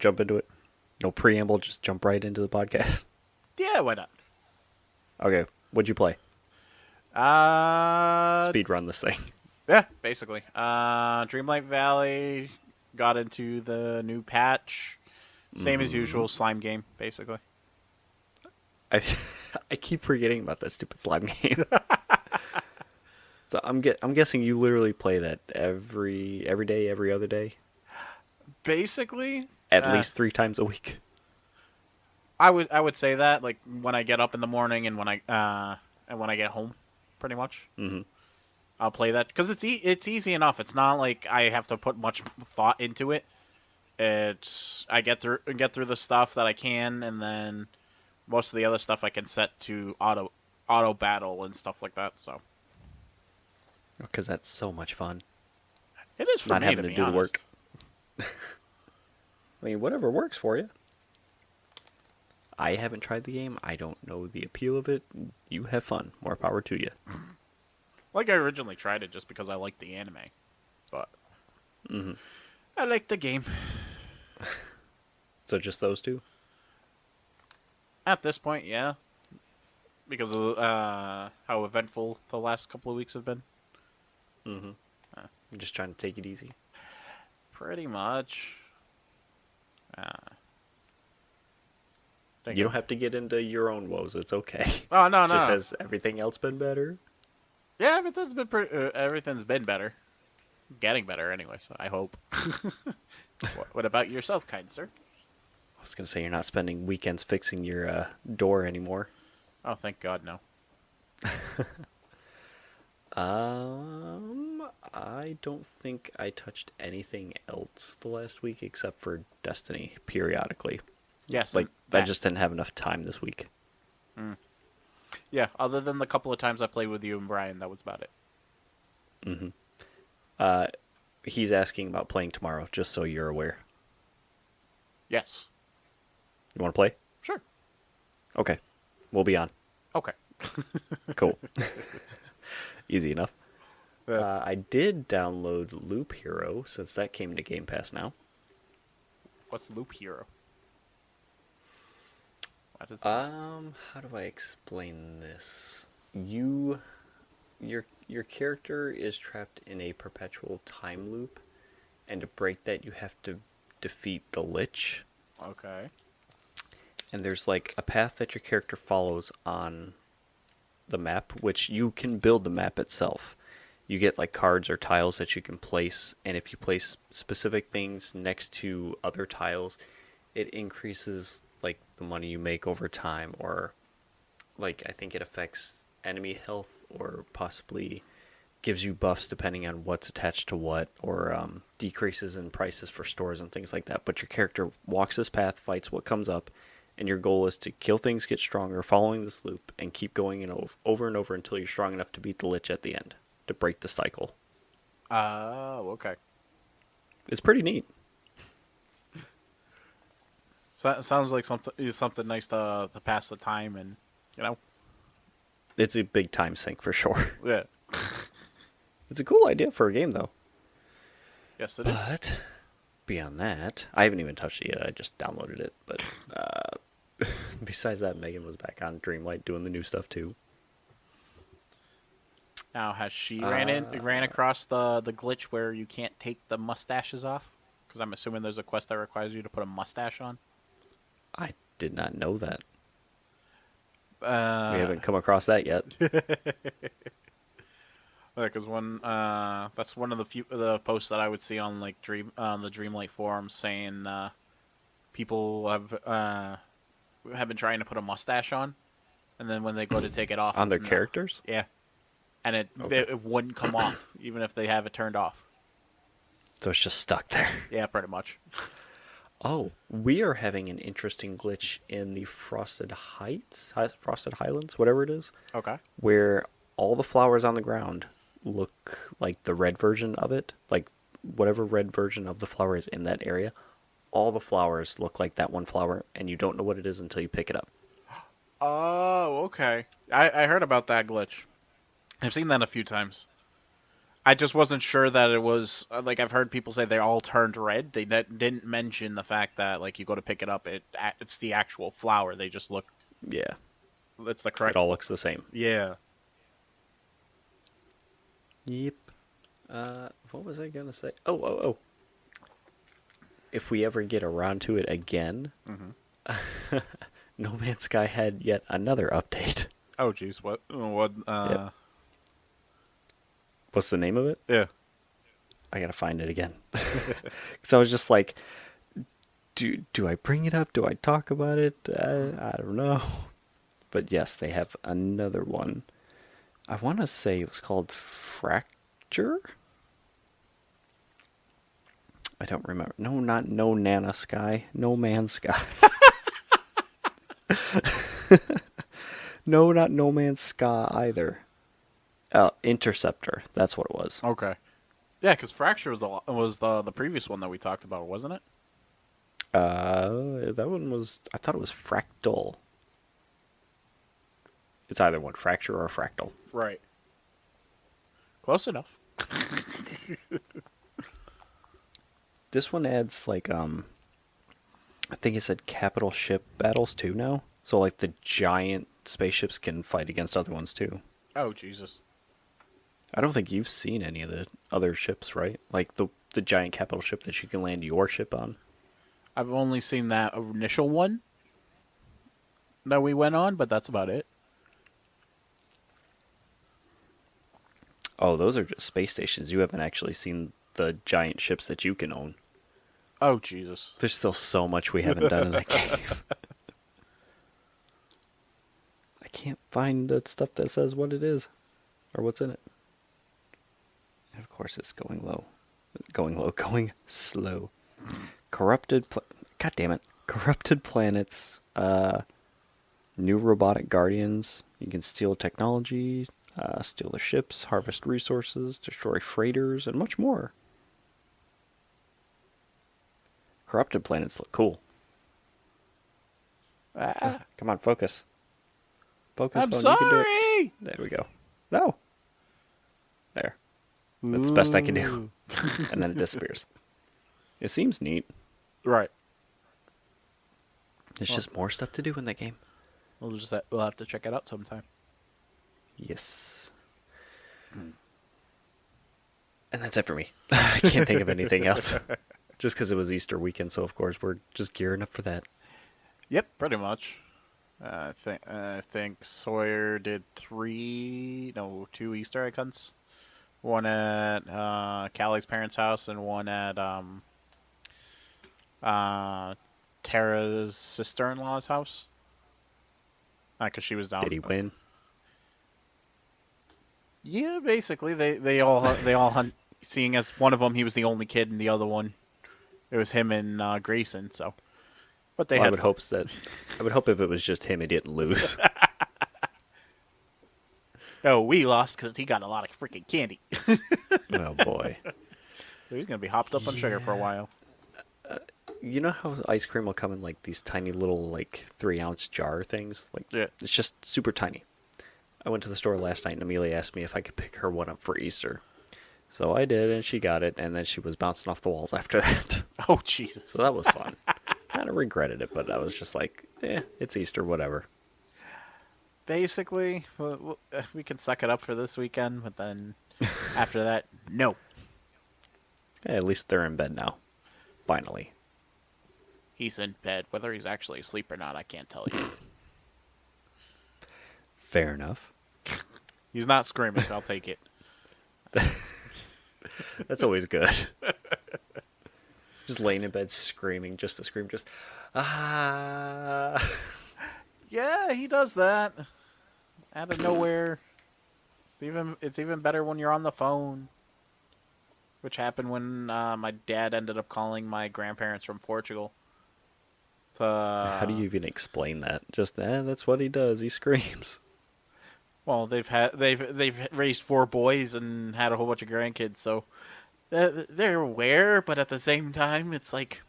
jump into it? No preamble, just jump right into the podcast. Yeah, why not? Okay, what'd you play? Speed run this thing. Yeah, basically. Dreamlight Valley got into the new patch. Same as usual, slime game, basically. I keep forgetting about that stupid slime game. So I'm guessing you literally play that every day, every other day, Basically, at least 3 times a week. I would say that, like, when I get up in the morning and when I get home, pretty much. Mm-hmm. I'll play that because it's easy enough. It's not like I have to put much thought into it. I get through the stuff that I can, and then most of the other stuff I can set to auto battle and stuff like that. So Because that's so much fun. it is for Not me having to to be do the honest. work. I mean, whatever works for you. I haven't tried the game. I don't know the appeal of it. You have fun. More power to you. Like, I originally tried it just because I liked the anime, but I like the game. So just those two? At this point, yeah, because of how eventful the last couple of weeks have been. I'm just trying to take it easy. Pretty much. You don't have to get into your own woes. It's okay. Oh no. Just has everything else been better? Yeah, everything's been better. Getting better anyway, so I hope. What about yourself, kind sir? I was going to say you're not spending weekends fixing your door anymore. Oh, thank God, no. I don't think I touched anything else the last week except for Destiny periodically. Yes, Like, I just didn't have enough time this week. Yeah, other than the couple of times I played with you and Brian, that was about it. He's asking about playing tomorrow, just so you're aware. Yes. You want to play? Sure. Okay. We'll be on. Okay. Cool. Easy enough. Yeah. I did download Loop Hero, since that came to Game Pass now. What's Loop Hero? What is that? How do I explain this? Your character is trapped in a perpetual time loop, and to break that you have to defeat the Lich. Okay. And there's like a path that your character follows on the map, which you can build the map itself. You get like cards or tiles that you can place, and if you place specific things next to other tiles, it increases like the money you make over time, or like I think it affects enemy health, or possibly gives you buffs depending on what's attached to what, or decreases in prices for stores and things like that. But your character walks this path, fights what comes up, and your goal is to kill things, get stronger, following this loop, and keep going over and over until you're strong enough to beat the Lich at the end, to break the cycle. Oh, okay. It's pretty neat. So that sounds like something nice to pass the time, and It's a big time sink for sure. yeah. It's a cool idea for a game, though. Yes, it is. But beyond that, I haven't even touched it yet. I just downloaded it. But besides that, Megan was back on Dreamlight doing the new stuff too. Now, has she ran across the glitch where you can't take the mustaches off? Because I'm assuming there's a quest that requires you to put a mustache on. I did not know that. We We haven't come across that yet. Because that's one of the posts that I would see on like the Dreamlight forums saying people have been trying to put a mustache on, and then when they go to take it off On their it's not. characters? Yeah, and it wouldn't come off even if they have it turned off. So it's just stuck there. Yeah, pretty much. Oh, we are having an interesting glitch in the Frosted Highlands, whatever it is, Okay. where all the flowers on the ground look like the red version of it, like whatever red version of the flower is in that area. All the flowers look like that one flower, and you don't know what it is until you pick it up. Oh, okay. I heard about that glitch. I've seen that a few times. I just wasn't sure that it was like I've heard people say they all turned red. They didn't mention the fact that like you go to pick it up, it's the actual flower. They just look. Yeah, It's the it correct. all looks the same. Yeah. Yep. What was I gonna say? Oh. If we ever get around to it again, No Man's Sky had yet another update. Oh jeez, what? Yep. What's the name of it? Yeah. I gotta find it again. So I was just like, do I bring it up? Do I talk about it? I don't know. But yes, they have another one. I want to say it was called Fracture? I don't remember. No, not No Nana Sky. No Man's Sky. No, not No Man's Sky either. Interceptor. That's what it was. Okay. Yeah, because Fracture was the previous one that we talked about, wasn't it? That one was... I thought it was Fractal. It's either one, Fracture or Fractal. Right. Close enough. This one adds, like, I think it said capital ship battles too now. So, like, the giant spaceships can fight against other ones too. Oh, Jesus. I don't think you've seen any of the other ships, right? Like, the giant capital ship that you can land your ship on. I've only seen that initial one that we went on, but that's about it. Oh, those are just space stations. You haven't actually seen the giant ships that you can own. Oh, Jesus. There's still so much we haven't done in that game. I can't find the stuff that says what it is or what's in it. And of course, it's going low. Going slow. God damn it. Corrupted planets. New robotic guardians. You can steal technology, steal the ships, harvest resources, destroy freighters, and much more. Corrupted planets look cool. Come on, focus. Focus. I'm phone, sorry! You can do it. There we go. No. There. That's the best I can do. And then it disappears. It seems neat. Right. There's just more stuff to do in that game. We'll have to check it out sometime. Yes. And that's it for me. I can't think of anything else. Just because it was Easter weekend, so of course we're just gearing up for that. Yep, pretty much. I think Sawyer did 2 Easter egg hunts. One at Callie's parents' house and one at Tara's sister-in-law's house. Because she was down. Did he win? Yeah, basically they all hunt. Seeing as one of them he was the only kid, and the other one it was him and Grayson. So, but they Well, had. I would hope if it was just him, he didn't lose. Oh, we lost because he got a lot of freaking candy. Oh boy. He's gonna be hopped up on sugar for a while. You know how ice cream will come in like these tiny little 3-ounce jar things? Yeah. It's just super tiny. I went to the store last night and Amelia asked me if I could pick her one up for Easter. So I did, and she got it, and then she was bouncing off the walls after that. Oh, Jesus. So that was fun. Kind of regretted it, but I was just like, it's Easter, whatever. Basically, we can suck it up for this weekend, but then after that, no. At least they're in bed now. Finally. He's in bed. Whether he's actually asleep or not, I can't tell you. Fair enough. He's not screaming. I'll take it. That's always good. Just laying in bed screaming, just to scream, just ah. Yeah, he does that. Out of nowhere. It's even better when you're on the phone. Which happened when my dad ended up calling my grandparents from Portugal. How do you even explain that? Just that's what he does. He screams. Well, they've raised 4 boys and had a whole bunch of grandkids, so they're aware. But at the same time, it's like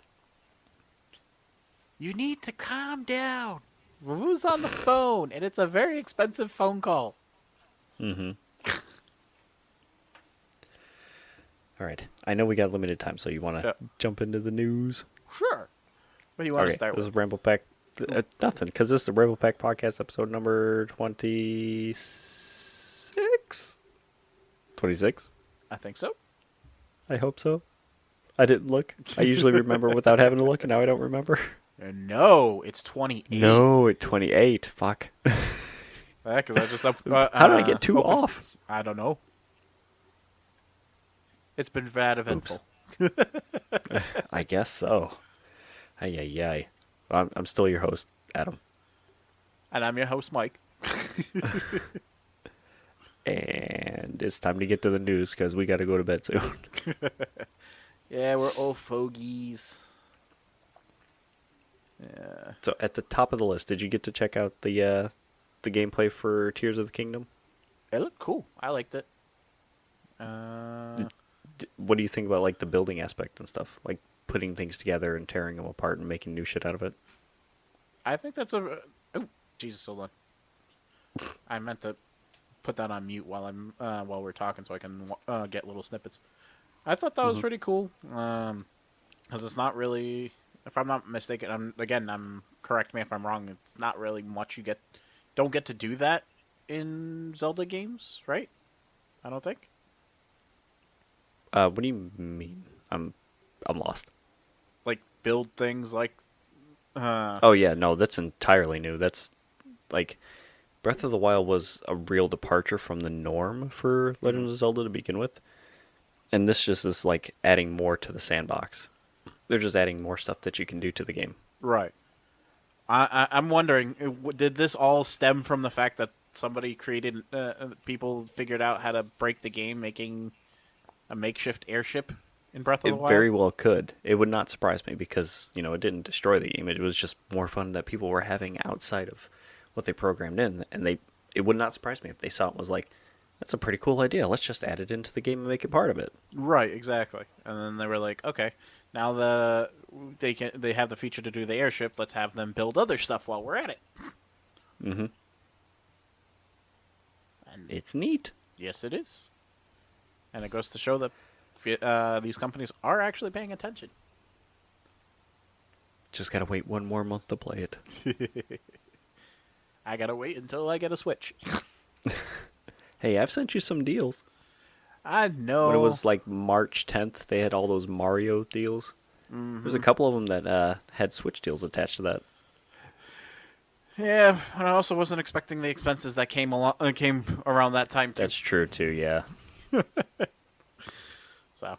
you need to calm down. Who's on the phone? And it's a very expensive phone call. Mm-hmm. All right. I know we got limited time, so you want to jump into the news? Sure. What do you want to start this with? is Ramblepack. Nothing, because this is the Ramblepack Podcast, episode number 26? 26? I think so. I hope so. I didn't look. I usually remember without having to look, and now I don't remember. No, it's 28. No, 28. Fuck. Yeah, because I just How did I get two off? I don't know. It's been bad eventful. I guess so. Ay. I'm still your host, Adam. And I'm your host, Mike. And it's time to get to the news because we got to go to bed soon. Yeah, we're old fogies. Yeah. So at the top of the list, did you get to check out the gameplay for Tears of the Kingdom? It looked cool. I liked it. What do you think about like the building aspect and stuff, like putting things together and tearing them apart and making new shit out of it? I think that's a. Oh, Jesus, hold on. I meant to put that on mute while we're talking, so I can get little snippets. I thought that was pretty cool. Because it's not really, if I'm not mistaken, correct me if I'm wrong. It's not really much don't get to do that in Zelda games, right? I don't think. What do you mean? I'm lost. Like build things like. Oh yeah, no, that's entirely new. That's like Breath of the Wild was a real departure from the norm for Legend of Zelda to begin with, and this just is like adding more to the sandbox. They're just adding more stuff that you can do to the game. Right. I'm wondering, did this all stem from the fact that somebody created, people figured out how to break the game, making a makeshift airship in Breath of the Wild? It very well could. It would not surprise me because, it didn't destroy the game. It was just more fun that people were having outside of what they programmed in. And it would not surprise me if they saw it and was like, that's a pretty cool idea. Let's just add it into the game and make it part of it. Right, exactly. And then they were like, okay, now they have the feature to do the airship. Let's have them build other stuff while we're at it. Mm-hmm. And it's neat. Yes, it is. And it goes to show that these companies are actually paying attention. Just gotta wait one more month to play it. I gotta wait until I get a Switch. Hey, I've sent you some deals. I know. When it was like March 10th, they had all those Mario deals. Mm-hmm. There's a couple of them that had Switch deals attached to that. Yeah, and I also wasn't expecting the expenses that came around that time too. That's true too, yeah. So,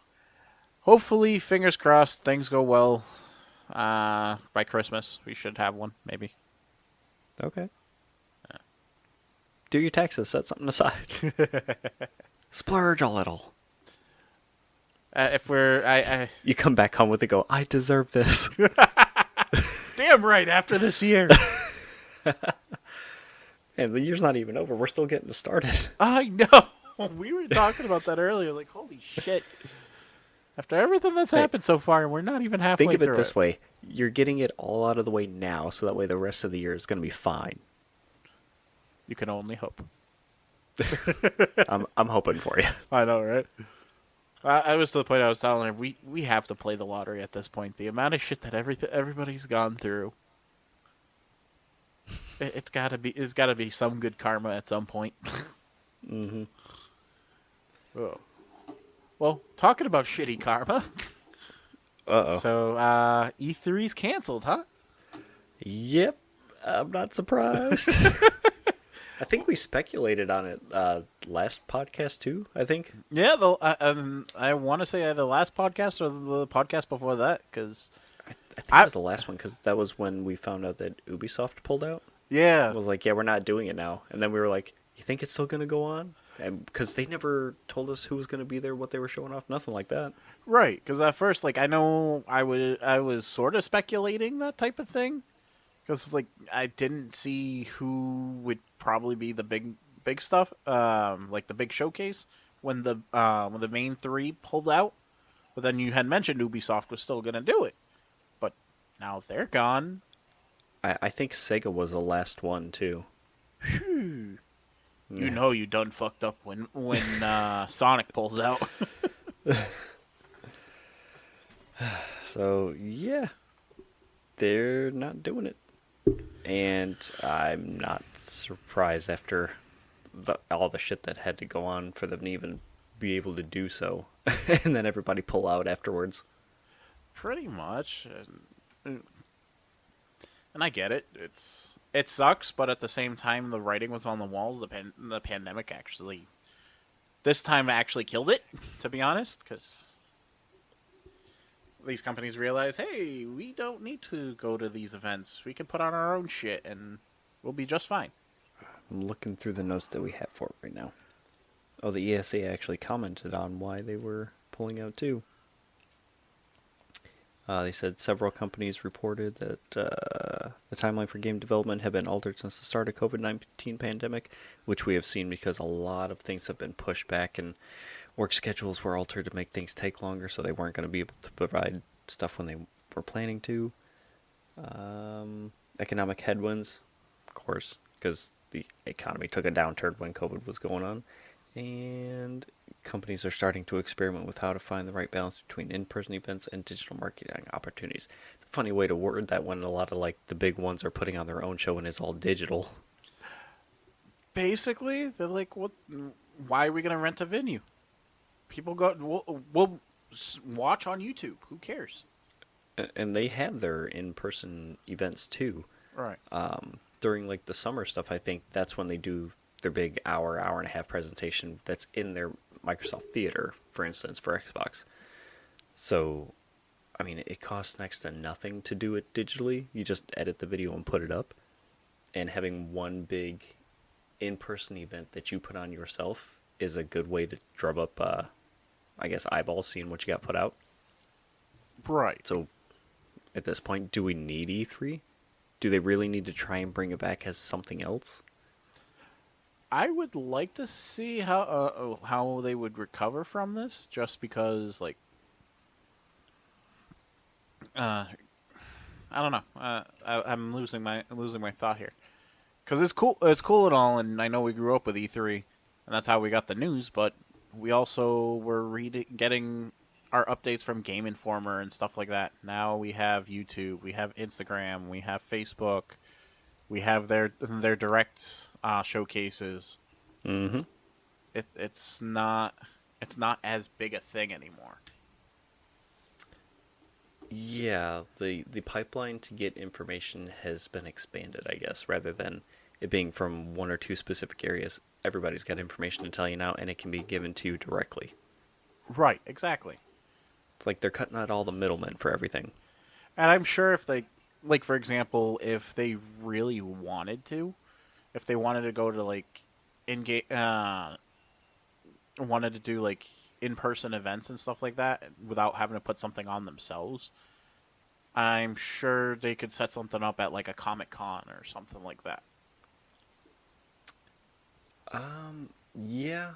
hopefully, fingers crossed, things go well. By Christmas, we should have one, maybe. Okay. Do your taxes. Set something aside. Splurge a little. You come back home with it. Go. I deserve this. Damn right. After this year. And the year's not even over. We're still getting started. I know. We were talking about that earlier. Like, holy shit. After everything that's happened so far, we're not even halfway through it. Think of it this way. You're getting it all out of the way now, so that way the rest of the year is going to be fine. You can only hope. I'm hoping for you. I know, right? I was to the point I was telling her, we have to play the lottery at this point. The amount of shit that everybody's gone through. It's gotta be some good karma at some point. Mm-hmm. Oh. Well, talking about shitty karma. Uh-oh. So, E3's canceled, huh? Yep. I'm not surprised. I think we speculated on it last podcast too, I think. Yeah, I want to say the last podcast or the podcast before that, because... I think it was the last one, because that was when we found out that Ubisoft pulled out. Yeah. It was like, yeah, we're not doing it now. And then we were like, you think it's still going to go on? Because they never told us who was going to be there, what they were showing off, nothing like that. Right, because at first, like, I know I was sort of speculating that type of thing. Because, like, I didn't see who would probably be the big stuff, like the big showcase when the main three pulled out. But then you had mentioned Ubisoft was still going to do it. But now they're gone. I think Sega was the last one, too. Phew. You know you done fucked up when Sonic pulls out. So yeah, they're not doing it, and I'm not surprised after all the shit that had to go on for them to even be able to do so, and then everybody pull out afterwards. Pretty much. And I get it. It sucks, but at the same time, the writing was on the walls. The pandemic actually this time actually killed it, to be honest, because these companies realize, hey, we don't need to go to these events. We can put on our own shit, and we'll be just fine. I'm looking through the notes that we have for it right now. Oh, the ESA actually commented on why they were pulling out too. They said several companies reported that the timeline for game development had been altered since the start of COVID-19 pandemic, which we have seen because a lot of things have been pushed back and work schedules were altered to make things take longer, so they weren't going to be able to provide stuff when they were planning to. Economic headwinds, of course, because the economy took a downturn when COVID was going on. And companies are starting to experiment with how to find the right balance between in-person events and digital marketing opportunities. It's a funny way to word that when a lot of like the big ones are putting on their own show and it's all digital. Basically, they're like, "What? Why are we gonna rent a venue? People go. We'll watch on YouTube. Who cares?" And they have their in-person events too. Right. During like the summer stuff, I think that's when they do their big hour and a half presentation that's in their Microsoft Theater, for instance, for Xbox. So, I mean, it costs next to nothing to do it digitally. You just edit the video and put it up. And having one big in-person event that you put on yourself is a good way to drum up, I guess, eyeballs seeing what you got put out. Right. So, at this point, do we need E3? Do they really need to try and bring it back as something else? I would like to see how they would recover from this, just because uh, I don't know. I'm losing my thought here, because it's cool and all, and I know we grew up with E3, and that's how we got the news. But we also were getting our updates from Game Informer and stuff like that. Now we have YouTube, we have Instagram, we have Facebook, we have their direct showcases. Mm-hmm. It's not as big a thing anymore. Yeah, the pipeline to get information has been expanded, I guess, rather than it being from one or two specific areas. Everybody's got information to tell you now, and it can be given to you directly. Right, exactly. It's like they're cutting out all the middlemen for everything. And I'm sure if they, like, for example, if they really wanted to, if they wanted to go to like in game, wanted to do like in-person events and stuff like that without having to put something on themselves, I'm sure they could set something up at like a Comic Con or something like that. Yeah,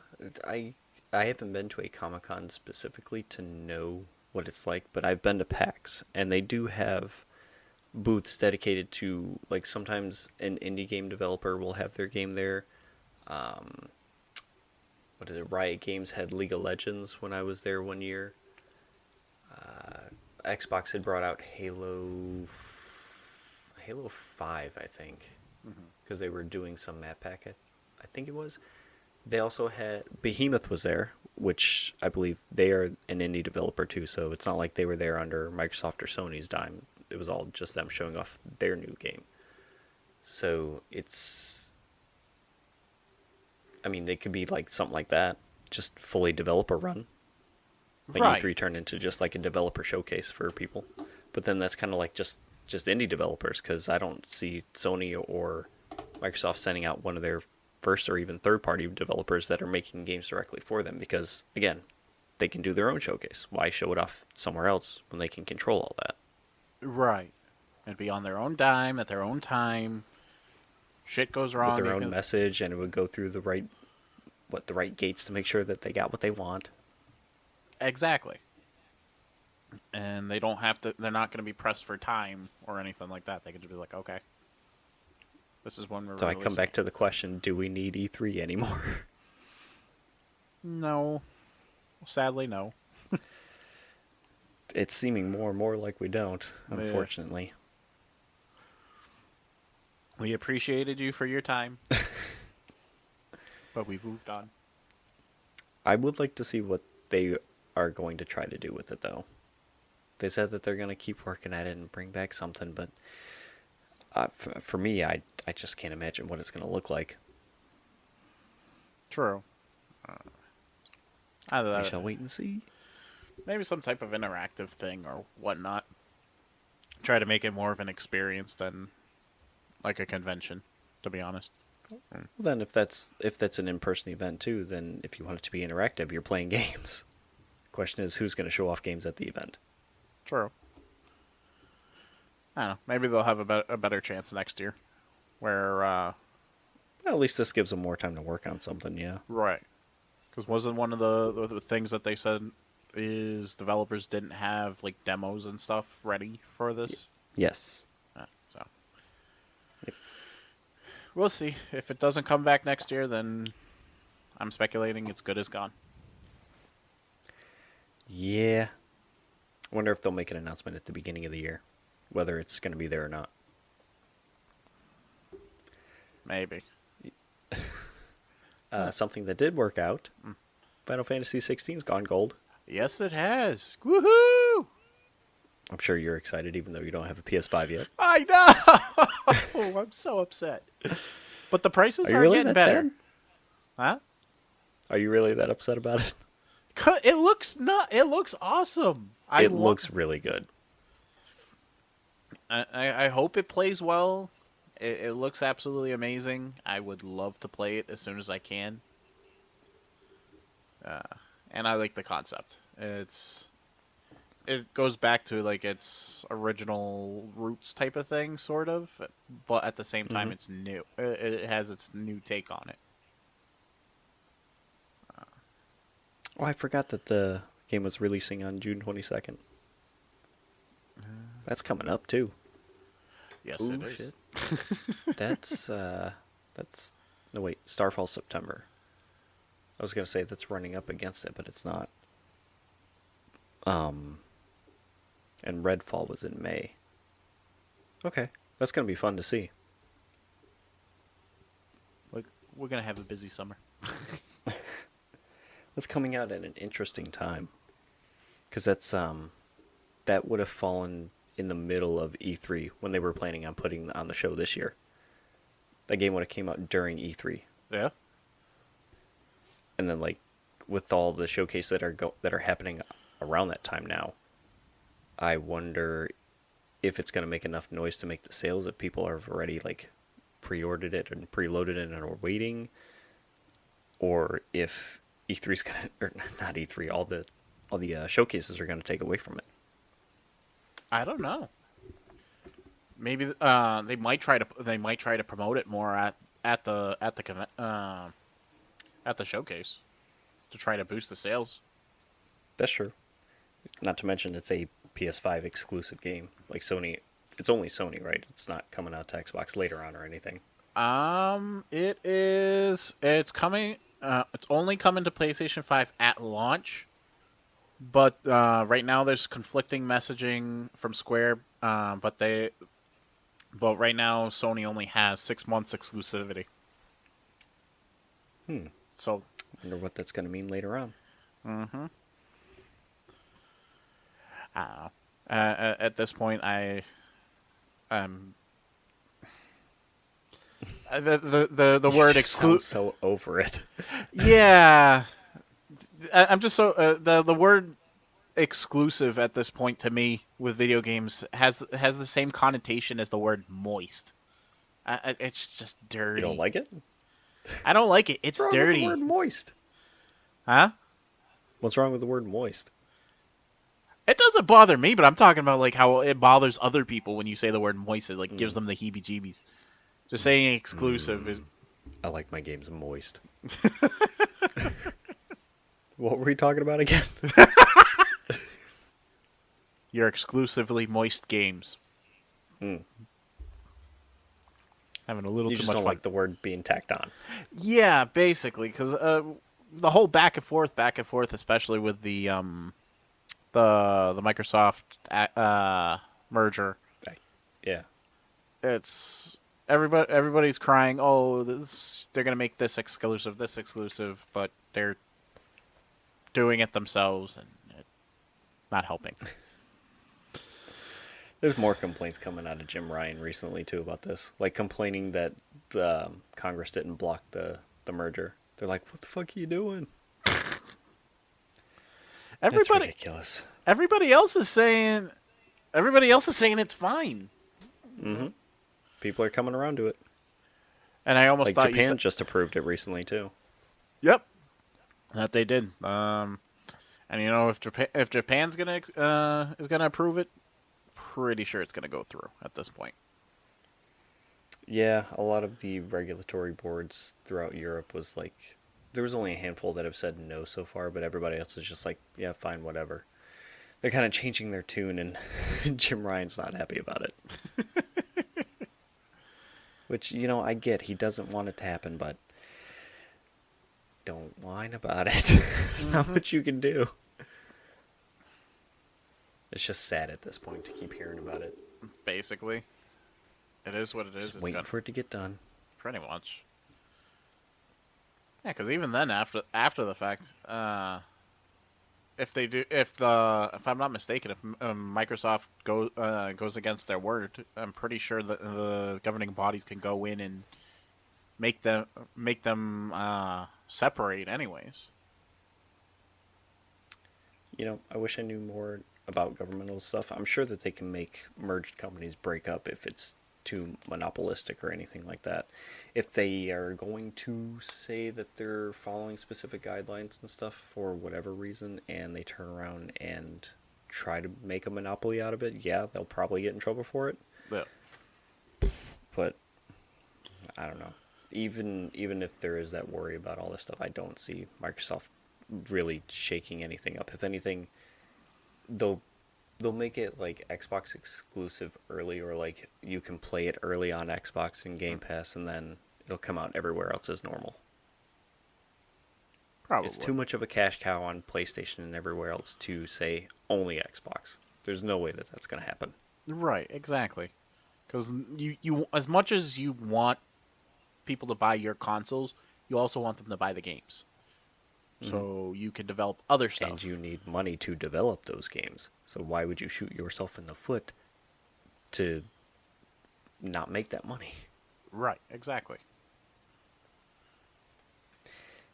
I I haven't been to a Comic Con specifically to know what it's like, but I've been to PAX, and they do have booths dedicated to, like, sometimes an indie game developer will have their game there. Um, what is it? Riot Games had League of Legends when I was there one year. Xbox had brought out Halo 5, I think, Mm-hmm. because they were doing some map pack. I think it was. They also had Behemoth was there, which I believe they are an indie developer too. So it's not like they were there under Microsoft or Sony's dime. It was all just them showing off their new game. So it's, I mean, they could be like something like that, just fully developer run. Like Right. E3 turned into just like a developer showcase for people. But then that's kind of like just indie developers, because I don't see Sony or Microsoft sending out one of their first or even third party developers that are making games directly for them, because again, they can do their own showcase. Why show it off somewhere else when they can control all that? Right. And be on their own dime at their own time. Shit goes With wrong. their They own can message, and it would go through the right gates to make sure that they got what they want. exactly. And they don't have to. They're not going to be pressed for time or anything like that. They can just be like, okay, this is when we're So I come releasing back it. to the question, do we need E3 anymore? No, sadly, no. It's seeming more and more like we don't, unfortunately. We appreciated you for your time, but we've moved on. I would like to see what they are going to try to do with it, though. They said that they're going to keep working at it and bring back something, but for me, I just can't imagine what it's going to look like. True. Either We that, shall wait and see. maybe some type of interactive thing or whatnot. Try to make it more of an experience than like a convention, to be honest. Well, then if that's an in-person event too, then if you want it to be interactive, you're playing games. Question is, who's going to show off games at the event? True. I don't know. Maybe they'll have a better chance next year, where Well, at least this gives them more time to work on something. Yeah. right. Because wasn't one of the things that they said is developers didn't have like demos and stuff ready for this? Yes. So Yep. we'll see. If it doesn't come back next year, then I'm speculating it's good as gone. Yeah. I wonder if they'll make an announcement at the beginning of the year, whether it's going to be there or not. Maybe. Something that did work out. Final Fantasy XVI's gone gold. Yes, it has. Woohoo! I'm sure you're excited, even though you don't have a PS5 yet. I know. I'm so upset. But the prices are really getting that better. sad? Huh? Are you really that upset about it? It looks awesome. It looks really good. I hope it plays well. It looks absolutely amazing. I would love to play it as soon as I can. And I like the concept. It goes back to like its original roots type of thing, sort of, but at the same time, it's new. It has its new take on it. Oh, I forgot that the game was releasing on June 22nd. That's coming up too. Yes, Ooh, it is. shit. That's no wait, Starfall September. I was gonna say that's running up against it, but it's not. And Redfall was in May. Okay, that's gonna be fun to see. We're gonna have a busy summer. That's coming out at an interesting time, because that would have fallen in the middle of E3 when they were planning on putting on the show this year. That game would have came out during E3. Yeah. And then like with all the showcases that are happening around that time now, I wonder if it's going to make enough noise to make the sales if people have already like pre-ordered it and preloaded it and are waiting, or if E3's going to, or not E3, all the showcases are going to take away from it. I don't know. Maybe they might try to promote it more at the showcase to try to boost the sales. That's true. Not to mention it's a PS5 exclusive game. Like Sony, it's only Sony, right? It's not coming out to Xbox later on or anything. It is. It's coming. It's only coming to PlayStation 5 at launch. But right now there's conflicting messaging from Square. But right now Sony only has 6 months exclusivity. So I wonder what that's going to mean later on. Mm-hmm. I don't know. At this point, the word exclusive. So over it. Yeah, I'm just so the word exclusive at this point to me with video games has the same connotation as the word moist. It's just dirty. You don't like it? I don't like it. It's What's wrong dirty. with the word moist? Huh? What's wrong with the word moist? It doesn't bother me, but I'm talking about like how it bothers other people when you say the word moist. It like gives them the heebie-jeebies. Just saying exclusive is. I like my games moist. What were we talking about again? Your exclusively moist games. Having a little You too just much don't fun. like the word being tacked on. Yeah, basically, because the whole back and forth, especially with the the Microsoft merger. Yeah. It's everybody's crying. Oh, they're gonna make this exclusive, but they're doing it themselves and not helping. There's more complaints coming out of Jim Ryan recently too about this, like complaining that the Congress didn't block the merger. They're like, "What the fuck are you doing?" That's ridiculous. Everybody else is saying it's fine. Mm-hmm. People are coming around to it. And I almost like thought Japan just approved it recently too. Yep, that they did. And if Japan's gonna is gonna approve it, pretty sure it's gonna go through at this point. Yeah, a lot of the regulatory boards throughout Europe was like, there was only a handful that have said no so far, but everybody else is just like, yeah, fine, whatever. They're kind of changing their tune, and Jim Ryan's not happy about it. Which, I get. He doesn't want it to happen, but don't whine about it. It's not what you can do. It's just sad at this point to keep hearing about it. Basically, it is what it is. Just waiting for it to get done. Pretty much. Yeah, because even then, after the fact, if I'm not mistaken, if Microsoft goes against their word, I'm pretty sure that the governing bodies can go in and make them separate, anyways. I wish I knew more about governmental stuff. I'm sure that they can make merged companies break up if it's too monopolistic or anything like that. If they are going to say that they're following specific guidelines and stuff for whatever reason, and they turn around and try to make a monopoly out of it, yeah, they'll probably get in trouble for it. Yeah. But I don't know. Even if there is that worry about all this stuff, I don't see Microsoft really shaking anything up. If anything, they'll make it like Xbox exclusive early, or like you can play it early on Xbox and Game Pass, and then it'll come out everywhere else as normal. Probably. It's too much of a cash cow on PlayStation and everywhere else to say only Xbox. There's no way that that's going to happen. Right, exactly. Because you as much as you want people to buy your consoles, you also want them to buy the games. So you can develop other stuff. And you need money to develop those games. So why would you shoot yourself in the foot to not make that money? Right, exactly.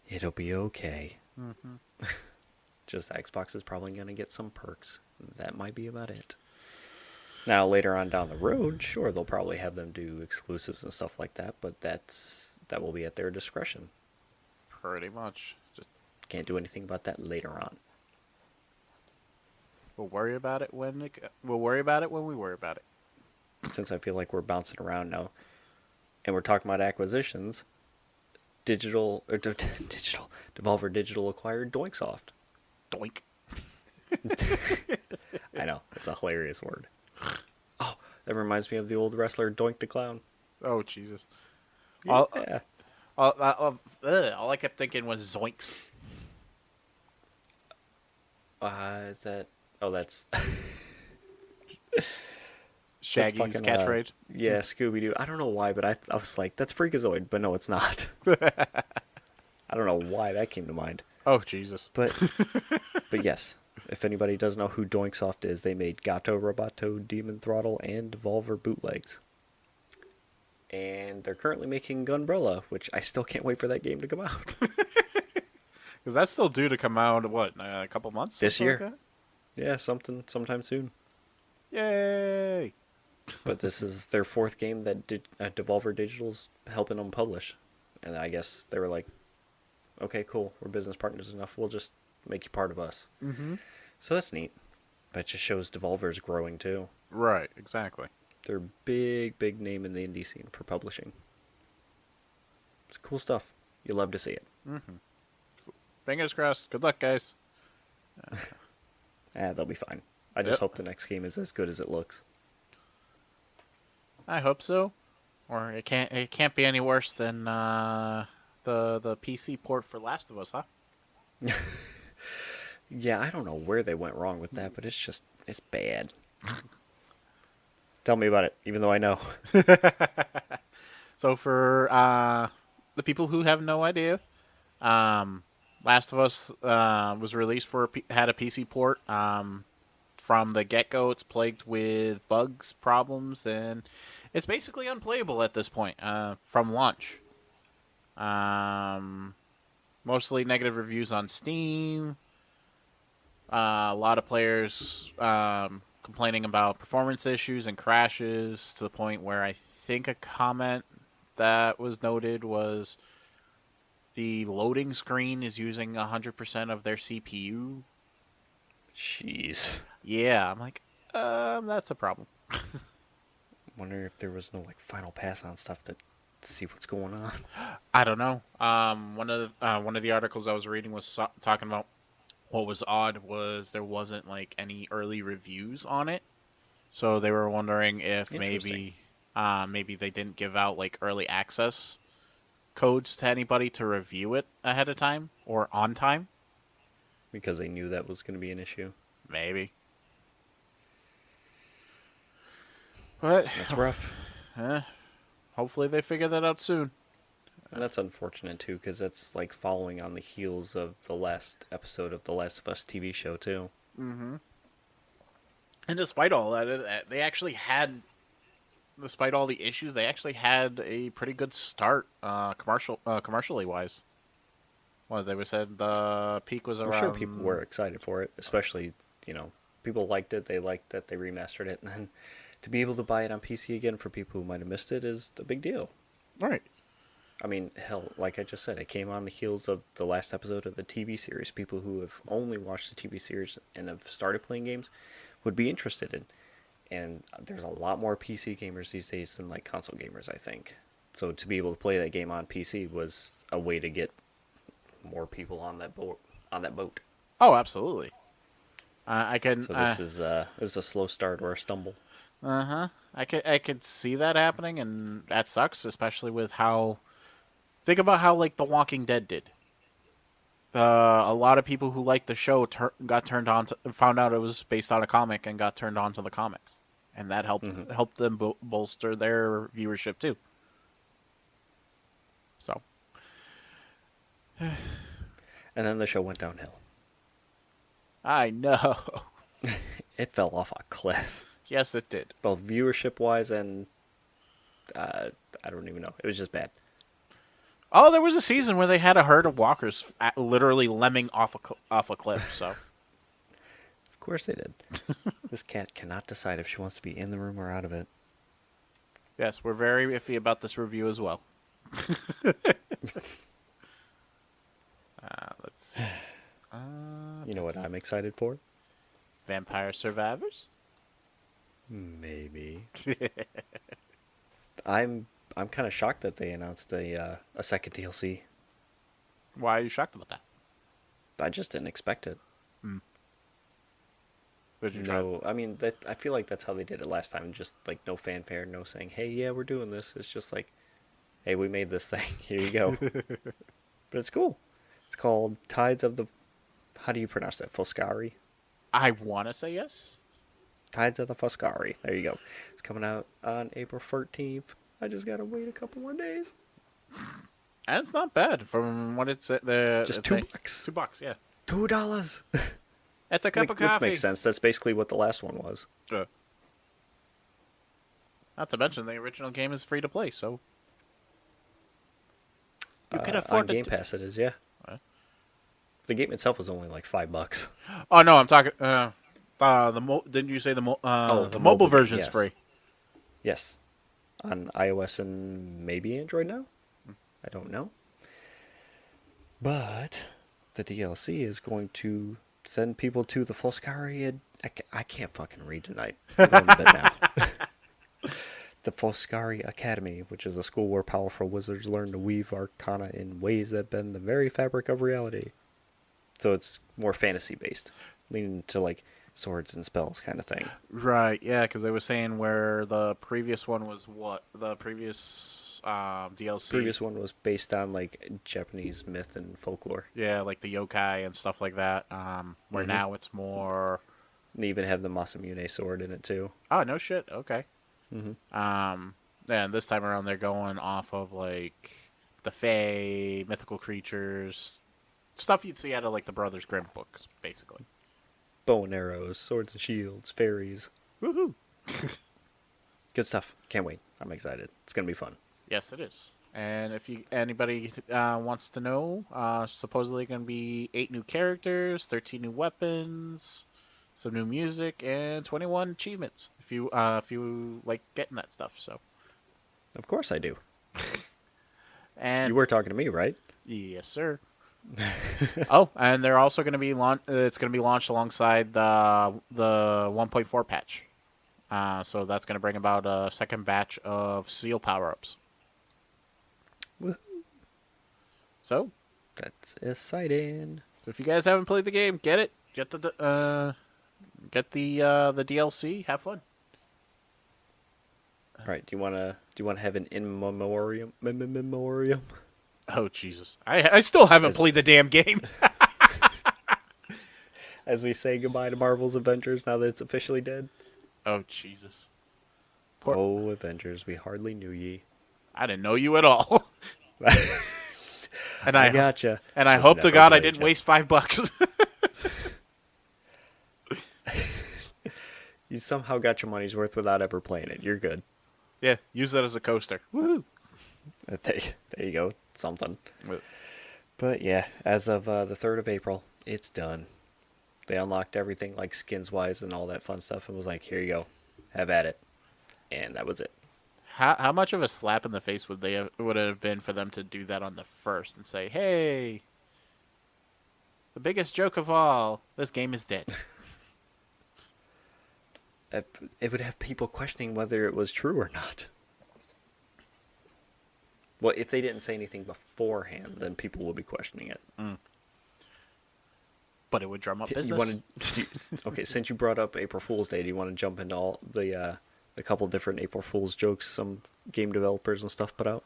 It'll be okay. Mm-hmm. Just Xbox is probably going to get some perks. That might be about it. Now, later on down the road, sure, they'll probably have them do exclusives and stuff like that, but that will be at their discretion. Pretty much. Just can't do anything about that later on. We'll worry about it when we worry about it. Since I feel like we're bouncing around now, and we're talking about acquisitions, Devolver Digital acquired Doinksoft. Doink. I know, it's a hilarious word. Oh, that reminds me of the old wrestler Doink the Clown. Oh, Jesus. Yeah. All I kept thinking was zoinks. Is that... Oh, that's... Shaggy's catchphrase? Yeah, Scooby-Doo. I don't know why, but I was like, that's Freakazoid, but no, it's not. I don't know why that came to mind. Oh, Jesus. But yes, if anybody doesn't know who Doinksoft is, they made Gato Roboto, Demon Throttle, and Devolver Bootlegs. And they're currently making Gunbrella, which I still can't wait for that game to come out. Because that's still due to come out, what, a couple months? This year. Like that? Yeah, sometime soon. Yay! But this is their fourth game that Devolver Digital's helping them publish. And I guess they were like, okay, cool, we're business partners enough, we'll just make you part of us. Mm-hmm. So that's neat. But it just shows Devolver's growing too. Right, exactly. They're a big name in the indie scene for publishing. It's cool stuff. You love to see it. Mm-hmm. Fingers crossed. Good luck, guys. They'll be fine. I just hope the next game is as good as it looks. I hope so. Or it can't be any worse than the PC port for Last of Us, huh? Yeah, I don't know where they went wrong with that, but it's bad. Tell me about it, even though I know. So for the people who have no idea, um, Last of Us was released had a PC port. From the get-go, it's plagued with bugs, problems, and it's basically unplayable at this point from launch. Um, Mostly negative reviews on Steam. A lot of players complaining about performance issues and crashes to the point where I think a comment that was noted was the loading screen is using 100% of their CPU. Jeez. Yeah, I'm like, that's a problem. Wonder if there was no like final pass on stuff to see what's going on. I don't know. One of the articles I was reading was talking about what was odd was there wasn't like any early reviews on it, so they were wondering if Interesting. maybe they didn't give out like early access codes to anybody to review it ahead of time or on time. Because they knew that was going to be an issue. Maybe, but That's rough. eh, hopefully they figure that out soon. And that's unfortunate too, because that's like following on the heels of the last episode of the Last of Us TV show too. Mm-hmm. And despite all that, despite all the issues, they actually had a pretty good start, commercially wise. Well, they were said the peak was I'm sure people around. were excited for it, especially people liked it. They liked that they remastered it, and then to be able to buy it on PC again for people who might have missed it is a big deal. Right. I mean, hell, like I just said, it came on the heels of the last episode of the TV series. People who have only watched the TV series and have started playing games would be interested in. And there's a lot more PC gamers these days than like console gamers, I think. So to be able to play that game on PC was a way to get more people on that boat. On that boat. Oh, absolutely. I can. So this is a slow start or a stumble. Uh-huh. I could see that happening, and that sucks, especially with how. Think about how like The Walking Dead did. A lot of people who liked the show got turned on to, found out it was based on a comic and got turned on to the comics, and that helped them bolster their viewership too. So. And then the show went downhill. I know. It fell off a cliff, Yes, it did. both viewership wise and I don't even know. It was just bad. Oh, there was a season where they had a herd of walkers literally lemming off a cliff. So. Of course they did. This cat cannot decide if she wants to be in the room or out of it. Yes, we're very iffy about this review as well. Let's see. You know what I'm excited for? Vampire Survivors? Maybe. I'm kind of shocked that they announced a second DLC. Why are you shocked about that? I just didn't expect it. Did you No, I mean I feel like that's how they did it last time. Just like no fanfare, no saying, "Hey, yeah, we're doing this." It's just like, "Hey, we made this thing. Here you go." But it's cool. It's called Tides of the. How do you pronounce that? Foscari. I want to say yes. Tides of the Foscari. There you go. It's coming out on April 13th. I just gotta wait a couple more days. And it's not bad from what it's Just $2. $2, yeah. $2. It's a cup of coffee. Which makes sense. That's basically what the last one was. Not to mention the original game is free to play, so you can afford on Game Pass. It is, yeah. The game itself was only like $5. Oh no, I'm talking. Didn't you say the mobile version's yes. free? Yes, on iOS and maybe Android now. I don't know. But the DLC is going to send people to the Foscari. I can't fucking read tonight. I'm going to bed now. The Foscari Academy, which is a school where powerful wizards learn to weave arcana in ways that bend the very fabric of reality. So it's more fantasy based, leaning to like swords and spells kind of thing. Right, yeah, because they were saying where the previous one was what? The previous DLC. Previous one was based on like Japanese myth and folklore. Yeah, like the yokai and stuff like that. Where Mm-hmm. now it's more. They even have the Masamune sword in it too. Oh no shit. Okay. Mm-hmm. And this time around they're going off of like the Fae, mythical creatures, stuff you'd see out of like the Brothers Grimm books, basically. Bow and arrows, swords and shields, fairies. Woohoo! Good stuff. Can't wait. I'm excited. It's gonna be fun. Yes, it is. And if anybody wants to know, supposedly going to be 8 new characters, 13 new weapons, some new music, and 21 achievements. If you like getting that stuff, so. Of course I do. And You were talking to me, right? yes, sir. Oh, and they're also going to be it's going to be launched alongside the 1.4 patch. So that's going to bring about a second batch of seal power-ups. Woohoo. So, That's exciting. if you guys haven't played the game, get it. Get the DLC. Have fun. All right. Do you wanna have an in memoriam? Memoriam. Oh Jesus! I still haven't played the damn game. As we say goodbye to Marvel's Avengers now that it's officially dead. Oh Jesus! Oh, Avengers, we hardly knew ye. I didn't know you at all. And I gotcha. And I Just hope to never God I played didn't ya. waste $5. You somehow got your money's worth without ever playing it. You're good. Yeah, use that as a coaster. Woohoo! There you go. Something. Well, But yeah, as of the 3rd of April, it's done. They unlocked everything like skins-wise and all that fun stuff and was like, here you go. Have at it. And that was it. How much of a slap in the face would it have been for them to do that on the 1st and say, hey, the biggest joke of all, this game is dead. It would have people questioning whether it was true or not. Well, if they didn't say anything beforehand, then people will be questioning it. But it would drum up You business. okay, since you brought up April Fool's Day, do you want to jump into all the couple different April Fool's jokes some game developers and stuff put out?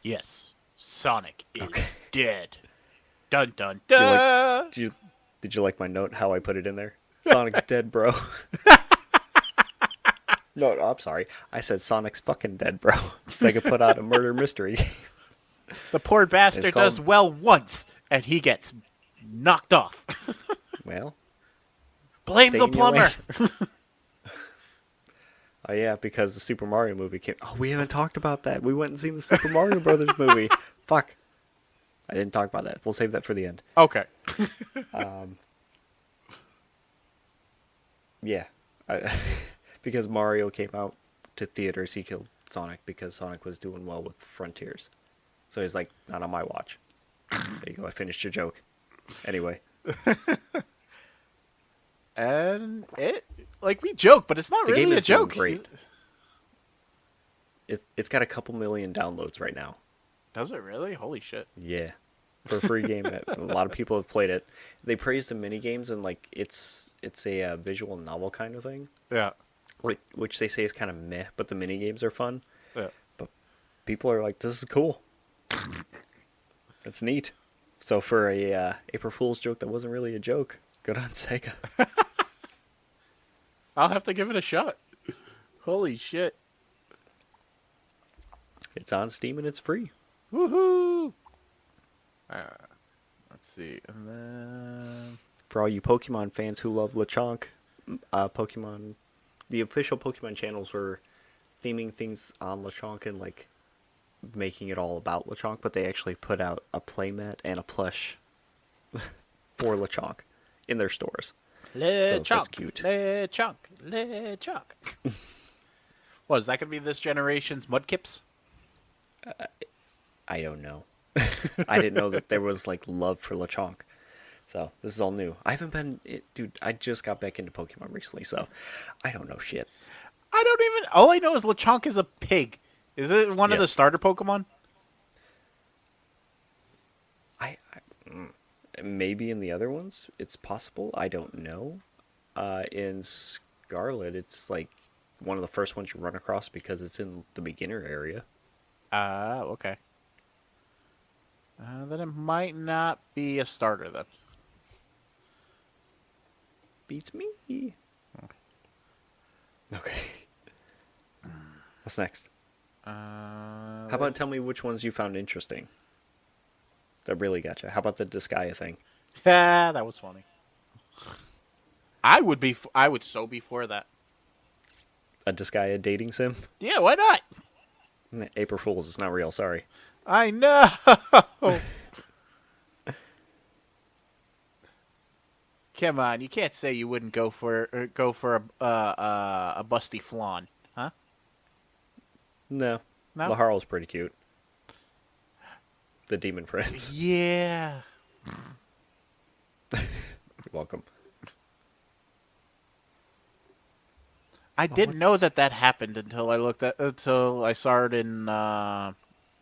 Yes, Sonic is Okay. dead. Dun dun dun. Did you like my note? How I put it in there? Sonic's dead, bro. No, I'm sorry. I said Sonic's fucking dead, bro. So I could put out a murder mystery game. The poor bastard It's called- does well once, and he gets knocked off. Well, Blame stay the in your plumber. lane. Oh yeah, because the Super Mario movie came. Oh, we haven't talked about that. We went and seen the Super Mario Brothers movie. Fuck. I didn't talk about that. We'll save that for the end. Okay. Yeah. Because Mario came out to theaters, he killed Sonic because Sonic was doing well with Frontiers. So he's like, not on my watch. There you go. I finished your joke. Anyway. And we joke, but it's not The really game a is doing joke. great. It's got a couple million downloads right now. Does it really? Holy shit. Yeah. For a free game, a lot of people have played it. They praise the mini games and like it's a visual novel kind of thing, Yeah. which they say is kind of meh, but the mini games are fun. Yeah. But people are like, this is cool. It's neat. So for a April Fool's joke that wasn't really a joke, good on Sega. I'll have to give it a shot. Holy shit. It's on Steam and it's free. Woohoo! Let's see. And then... For all you Pokemon fans who love Lechonk, the official Pokemon channels were theming things on Lechonk and like making it all about Lechonk, but they actually put out a playmat and a plush for Lechonk in their stores. So that's cute. Lechonk. What, is that going to be this generation's Mudkips? I don't know. I didn't know that there was like love for Lechonk. So this is all new. I haven't been, dude. I just got back into Pokemon recently, so I don't know shit. All I know is Lechonk is a pig. Is it one of the Yes. starter Pokemon? Maybe in the other ones, it's possible. I don't know. In Scarlet, it's like one of the first ones you run across because it's in the beginner area. Okay. Then it might not be a starter then. Beats me. Okay. What's next? How about tell me which ones you found interesting? That really got you. How about the Disgaea thing? Yeah, that was funny. I would so be for that. A Disgaea dating sim? Yeah, why not? April Fools, it's not real, sorry. I know. Come on, you can't say you wouldn't go for a busty flan, huh? No. No. Laharl's pretty cute. The Demon Prince. Yeah. You're welcome. I didn't know that happened until I saw it in the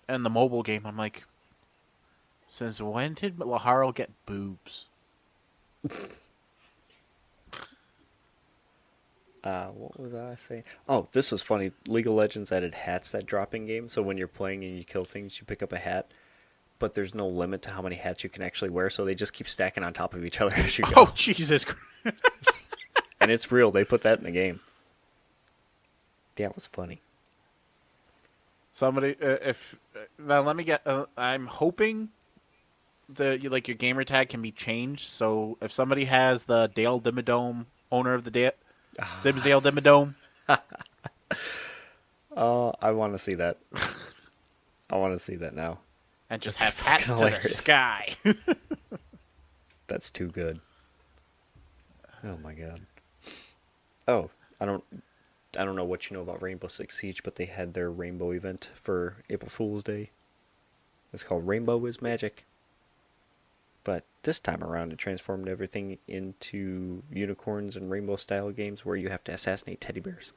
mobile game. I'm like, since when did Laharl get boobs? What was I saying? Oh, this was funny. League of Legends added hats that drop in game, so when you're playing and you kill things, you pick up a hat. But there's no limit to how many hats you can actually wear, so they just keep stacking on top of each other as you go. Oh, Jesus Christ. And it's real. They put that in the game. Yeah, it was funny. Somebody, now let me get. I'm hoping your gamer tag can be changed. So if somebody has the Dale Dimmadome, owner of the Dimsdale Dimmadome, Oh, I want to see that. I want to see that now. and just That's have hats to the hilarious. sky. That's too good. Oh my god. Oh, I don't know what you know about Rainbow Six Siege, but they had their rainbow event for April Fool's Day. It's called Rainbow is Magic. But this time around, it transformed everything into unicorns and rainbow style games where you have to assassinate teddy bears.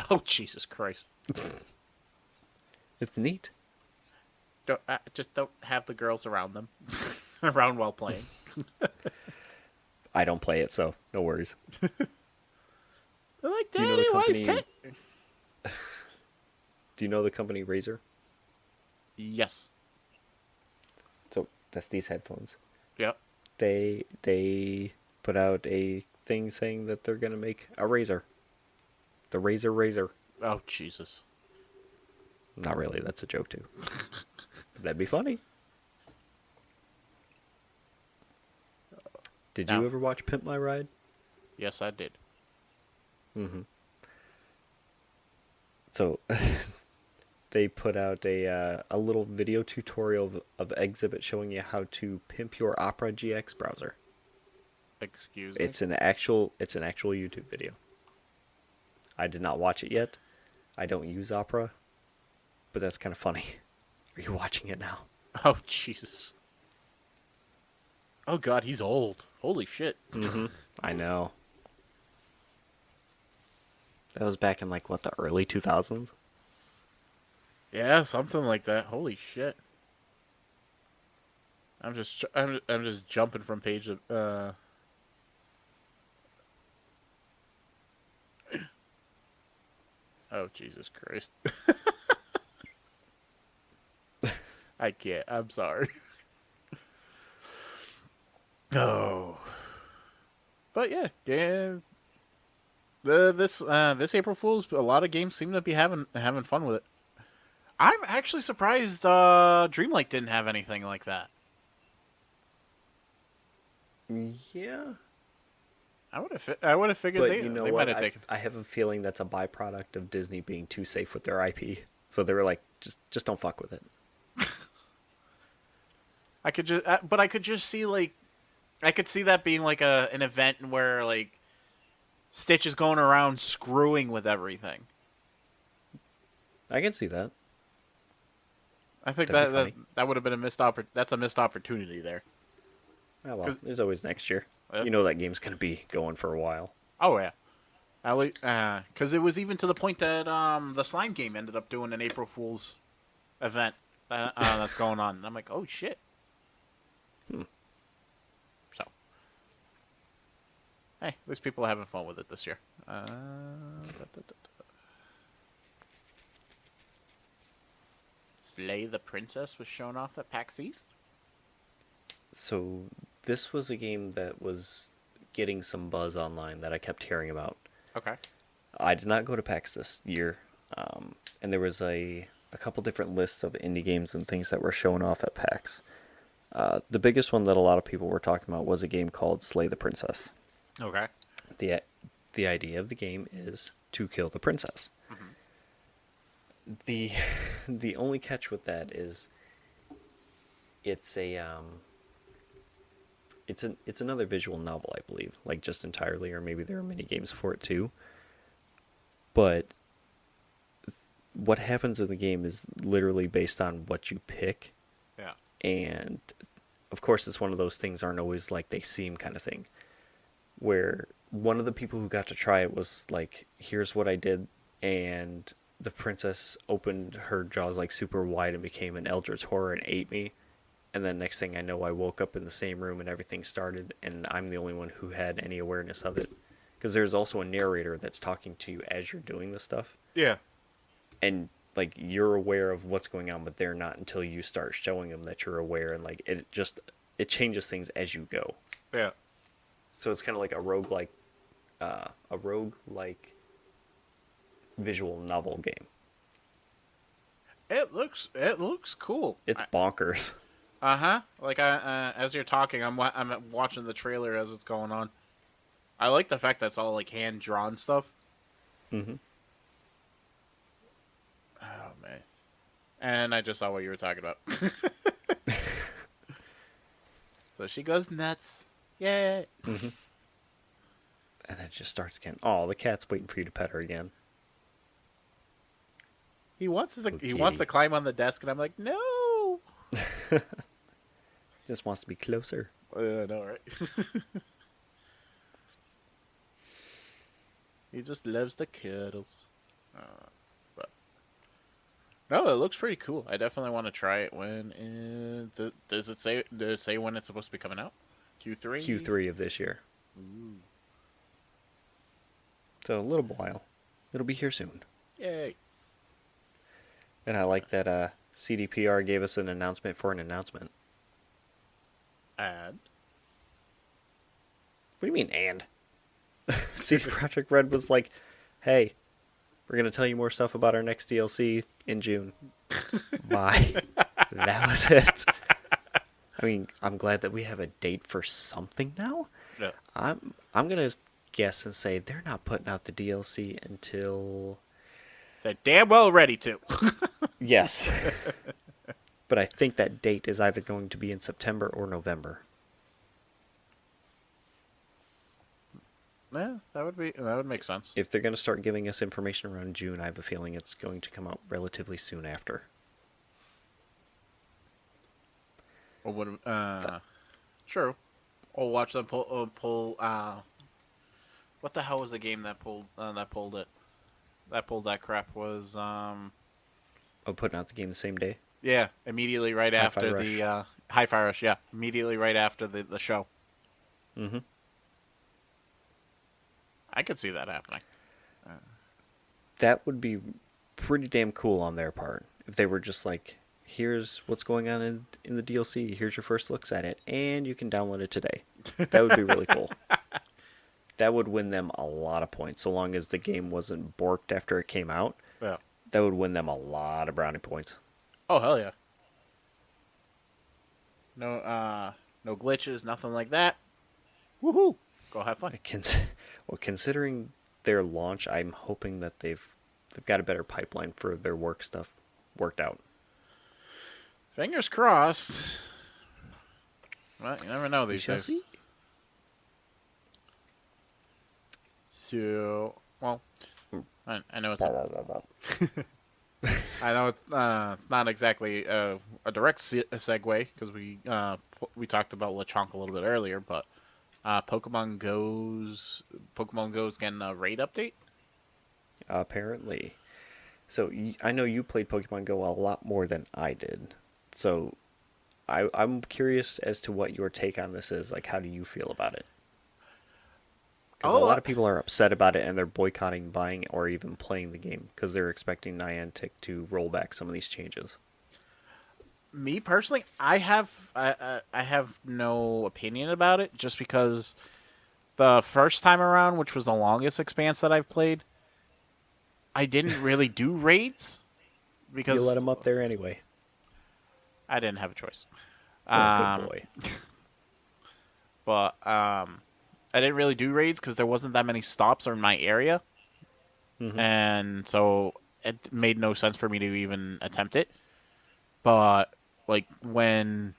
Oh, Jesus Christ. It's neat. Just don't have the girls around them. Around while playing. I don't play it, so no worries. They're like, Do you know Daddy, the why is company- Do you know the company Razer? Yes. So that's these headphones. Yep. They put out a thing saying that they're gonna make a Razer. The Razer Razer. Oh, Jesus. Not really. That's a joke too. That'd be funny. Did No. you ever watch Pimp My Ride? Yes, I did. Mm-hmm. So they put out a little video tutorial of Exhibit showing you how to pimp your Opera GX browser. Excuse me? It's an actual YouTube video. I did not watch it yet. I don't use Opera, but that's kind of funny. Are you watching it now? Oh, Jesus. Oh, God, he's old. Holy shit. Mm-hmm. I know. That was back in the early 2000s? Yeah, something like that. Holy shit. I'm just jumping from page of Oh, Jesus Christ. I can't. I'm sorry. Oh. But yeah. This April Fool's, a lot of games seem to be having fun with it. I'm actually surprised Dreamlight didn't have anything like that. Yeah. I would have figured But they you know might what? have taken. I have a feeling that's a byproduct of Disney being too safe with their IP. So they were like, just don't fuck with it. I could just see I could see that being like an event where Stitch is going around screwing with everything. I can see that. I think That'd be that would have been that's a missed opportunity there. Oh well, there's always next year. Yeah. You know that game's gonna be going for a while. Oh yeah, because it was even to the point that the slime game ended up doing an April Fool's event that's going on, and I'm like, oh shit. So, hey, at least people are having fun with it this year. Slay the Princess was shown off at PAX East? So this was a game that was getting some buzz online that I kept hearing about. Okay. I did not go to PAX this year, and there was a couple different lists of indie games and things that were shown off at PAX. The biggest one that a lot of people were talking about was a game called Slay the Princess. Okay. The idea of the game is to kill the princess. Mm-hmm. The only catch with that is it's another visual novel, I believe, like just entirely, or maybe there are mini games for it too. But what happens in the game is literally based on what you pick. Yeah. And of course, it's one of those things aren't always like they seem kind of thing. Where one of the people who got to try it was like, here's what I did, and the princess opened her jaws like super wide and became an eldritch horror and ate me. And then next thing I know, I woke up in the same room and everything started, and I'm the only one who had any awareness of it. Because there's also a narrator that's talking to you as you're doing this stuff. Yeah. And like you're aware of what's going on, but they're not until you start showing them that you're aware, and like it changes things as you go. Yeah. So it's kind of like a roguelike visual novel game. It looks cool. It's bonkers. Like as you're talking, I'm watching the trailer as it's going on. I like the fact that it's all like hand drawn stuff. Mm-hmm. Oh man. And I just saw what you were talking about. So she goes nuts. Yay. Mm-hmm. And then it just starts again. Oh, the cat's waiting for you to pet her again. He wants to climb on the desk, and I'm like, no. Just wants to be closer. I know, right? He just loves the cuddles. But no, it looks pretty cool. I definitely want to try it. Does it say when it's supposed to be coming out? Q3? Q3 of this year. Ooh. So a little while. It'll be here soon. Yay. And I like that CDPR gave us an announcement for an announcement. And? What do you mean, and? CD Projekt Red was like, hey, we're going to tell you more stuff about our next DLC in June. Bye. That was it. I mean, I'm glad that we have a date for something now. Yeah. I'm going to guess and say they're not putting out the DLC until... They're damn well ready to. Yes. But I think that date is either going to be in September or November. Yeah, that would make sense. If they're going to start giving us information around June, I have a feeling it's going to come out relatively soon after. Or true. Or watch them pull. What the hell was the game that pulled it? That pulled that crap was Oh, putting out the game the same day? Yeah, immediately right Hi-Fi after Rush. the Hi-Fi Rush. Yeah, immediately right after the show. Mm-hmm. I could see that happening. That would be pretty damn cool on their part. If they were just like, here's what's going on in the DLC, here's your first looks at it, and you can download it today. That would be really cool. That would win them a lot of points, so long as the game wasn't borked after it came out. Yeah. That would win them a lot of brownie points. Oh, hell yeah. No glitches, nothing like that. Woohoo! Go have fun. Well, considering their launch, I'm hoping that they've got a better pipeline for their worked out. Fingers crossed. Well, you never know these days. See? So, well, I know it's I know it's not exactly a direct segue because we talked about LeChonk a little bit earlier, but Pokemon Go's getting a raid update. Apparently. So I know you played Pokemon Go a lot more than I did. So I'm curious as to what your take on this is. Like, how do you feel about it? Because a lot of people are upset about it and they're boycotting buying or even playing the game because they're expecting Niantic to roll back some of these changes. Me personally, I have no opinion about it, just because the first time around, which was the longest expanse that I've played, I didn't really do raids You let because him up there anyway. I didn't have a choice. Oh, good Um, boy. but I didn't really do raids because there wasn't that many stops in my area, Mm-hmm. and so it made no sense for me to even attempt it. But like when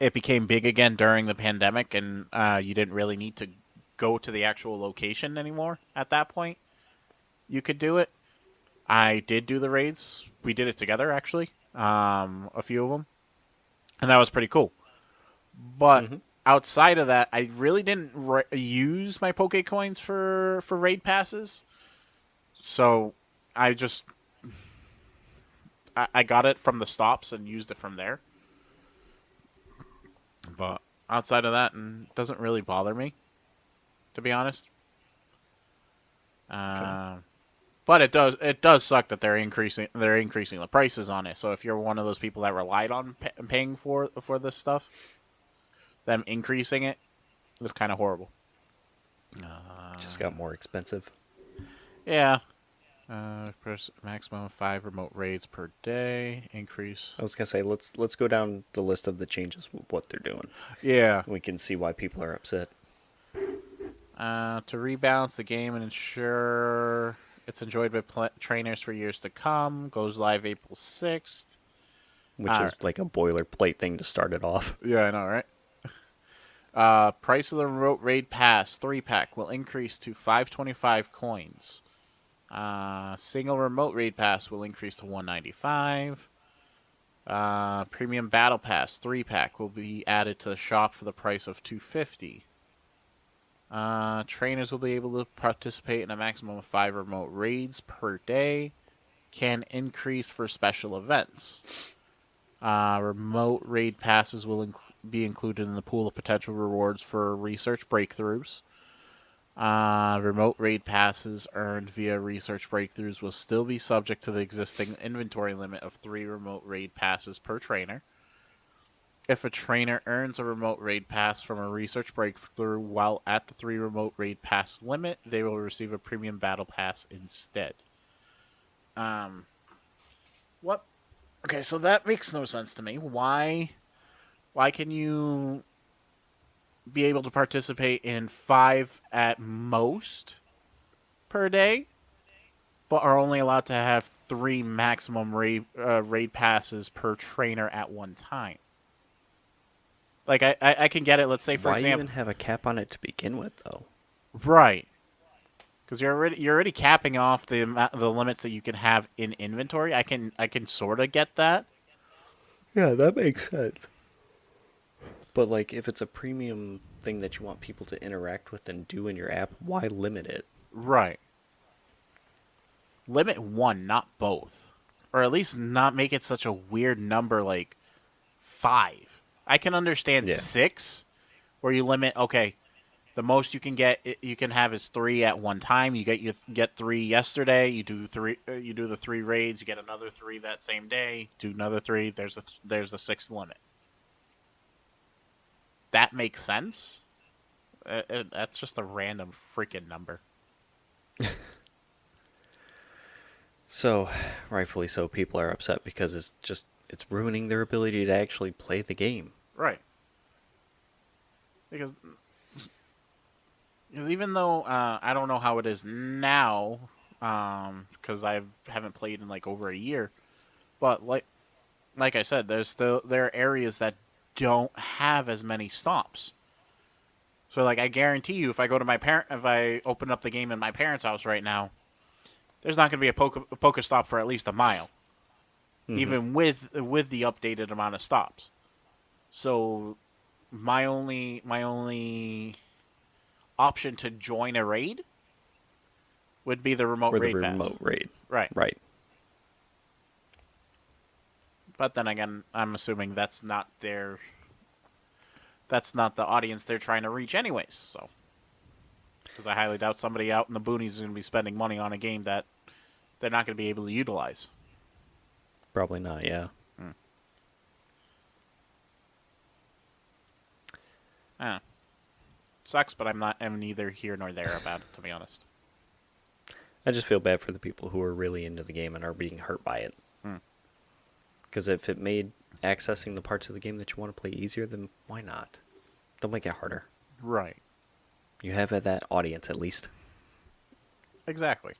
it became big again during the pandemic, and you didn't really need to go to the actual location anymore at that point, you could do it. I did do the raids. We did it together, actually, a few of them, and that was pretty cool. But Mm-hmm. outside of that, I really didn't use my Poke Coins for raid passes. So I just I got it from the stops and used it from there. But outside of that, it doesn't really bother me, to be honest. Okay. Uh, but it does suck that they're increasing the prices on it. So if you're one of those people that relied on paying for this stuff, them increasing it was kind of horrible. Just got more expensive. Yeah. Maximum of 5 remote raids per day. Increase. I was gonna say let's go down the list of the changes, what they're doing. Yeah. We can see why people are upset. To rebalance the game and ensure it's enjoyed by trainers for years to come. Goes live April 6th. Which is like a boilerplate thing to start it off. Yeah, I know, right? Price of the remote raid pass 3-pack will increase to 525 coins. Single remote raid pass will increase to 195. Premium battle pass 3-pack will be added to the shop for the price of 250. Trainers will be able to participate in a maximum of 5 remote raids per day. Can increase for special events. Remote raid passes will be included in the pool of potential rewards for research breakthroughs. Remote raid passes earned via research breakthroughs will still be subject to the existing inventory limit of 3 remote raid passes per trainer. If a trainer earns a remote raid pass from a research breakthrough while at the 3 remote raid pass limit, they will receive a premium battle pass instead. What? Okay, so that makes no sense to me. Why can you be able to participate in 5 at most per day, but are only allowed to have 3 maximum raid passes per trainer at one time? Like, I can get it. Let's say, for Why even example, have a cap on it to begin with, though? right? Because you're already capping off the limits that you can have in inventory. I can sort of get that. Yeah, that makes sense. But like, if it's a premium thing that you want people to interact with and do in your app, why limit it? Right. Limit one, not both, or at least not make it such a weird number like 5. I can understand Yeah. 6, where you limit. Okay, the most you can have is 3 at one time. You get 3 yesterday. You do 3. You do the 3 raids. You get another 3 that same day. Do another 3. There's the 6th limit. That makes sense. That's just a random freaking number. So, rightfully so, people are upset because it's ruining their ability to actually play the game. Right. Because even though I don't know how it is now, because I haven't played in like over a year, but like I said, there are areas that don't have as many stops. So like I guarantee you, if I open up the game in my parents' house right now, there's not going to be a poke stop for at least a mile, Mm-hmm. even with the updated amount of stops. So my only option to join a raid would be the remote Or the raid pass. remote raid. Right. Right. But then again, I'm assuming that's not the audience they're trying to reach anyways. So, because I highly doubt somebody out in the boonies is going to be spending money on a game that they're not going to be able to utilize. Probably not, yeah. Eh, sucks, but I'm neither here nor there about it, to be honest. I just feel bad for the people who are really into the game and are being hurt by it. Hmm. Because if it made accessing the parts of the game that you want to play easier, then why not? Don't make it harder. Right. You have that audience at least. Exactly.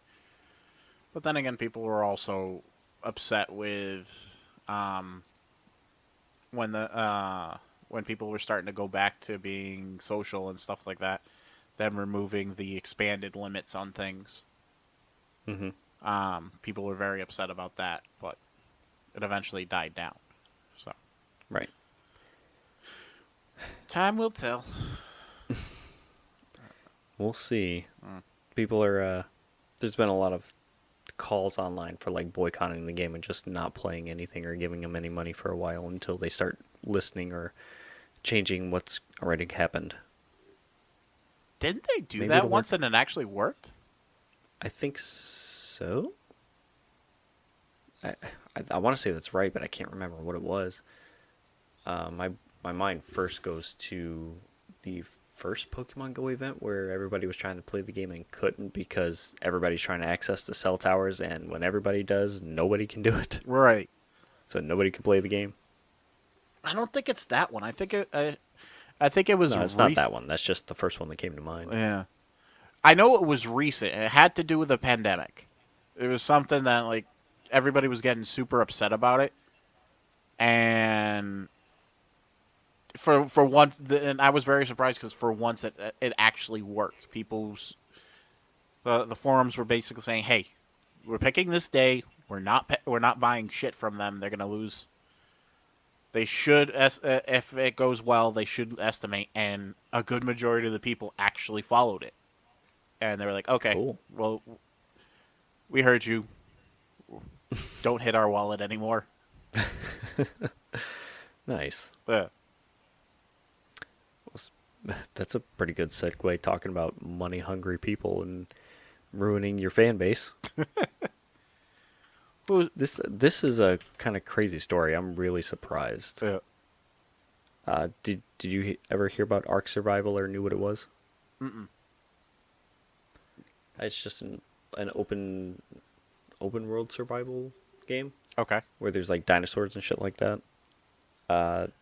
But then again, people were also upset with when when people were starting to go back to being social and stuff like that, them removing the expanded limits on things. Mm-hmm. People were very upset about that, but it eventually died down. So Right. time will tell. We'll see. Mm. People are, there's been a lot of calls online for like boycotting the game and just not playing anything or giving them any money for a while until they start listening or changing what's already happened. Didn't they do Maybe that it'll once work. and it actually worked? I think so. I want to say that's right, but I can't remember what it was. My mind first goes to the first Pokemon Go event where everybody was trying to play the game and couldn't because everybody's trying to access the cell towers, and when everybody does, nobody can do it. Right. So nobody can play the game. I don't think it's that one. I think it was. No, it's not that one. That's just the first one that came to mind. Yeah. I know it was recent. It had to do with the pandemic. It was something that like everybody was getting super upset about it, and for once, and I was very surprised because for once it actually worked. The forums were basically saying, "Hey, we're picking this day. We're not buying shit from them. They're gonna lose. They should if it goes well, they should estimate." And a good majority of the people actually followed it, and they were like, "Okay, Cool. well, we heard you. Don't hit our wallet anymore." Nice. Yeah. That's a pretty good segue talking about money-hungry people and ruining your fan base. Who? This is a kind of crazy story. I'm really surprised. Yeah. Did you ever hear about Ark Survival or knew what it was? Mm-mm. It's just an open world survival game Okay. where there's like dinosaurs and shit like that.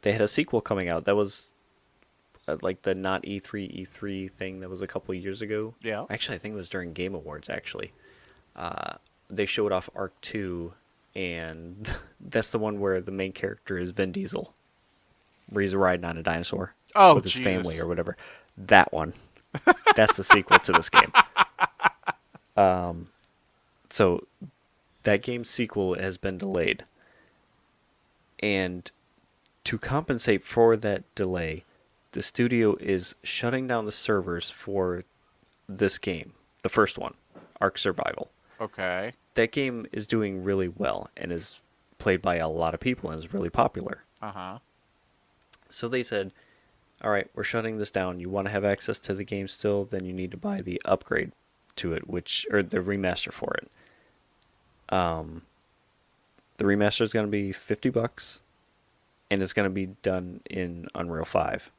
They had a sequel coming out that was like the not E3 thing that was a couple years ago. Yeah. Actually, I think it was during Game Awards. Actually, they showed off Ark 2, and that's the one where the main character is Vin Diesel, where he's riding on a dinosaur with his Jesus. family or whatever. That one. That's the sequel to this game. So that game's sequel has been delayed. And to compensate for that delay, the studio is shutting down the servers for this game, the first one, Ark Survival. Okay. That game is doing really well and is played by a lot of people and is really popular. Uh-huh. So they said, all right, we're shutting this down. You want to have access to the game still, then you need to buy the upgrade to it, or the remaster for it. The remaster is going to be $50, and it's going to be done in Unreal 5.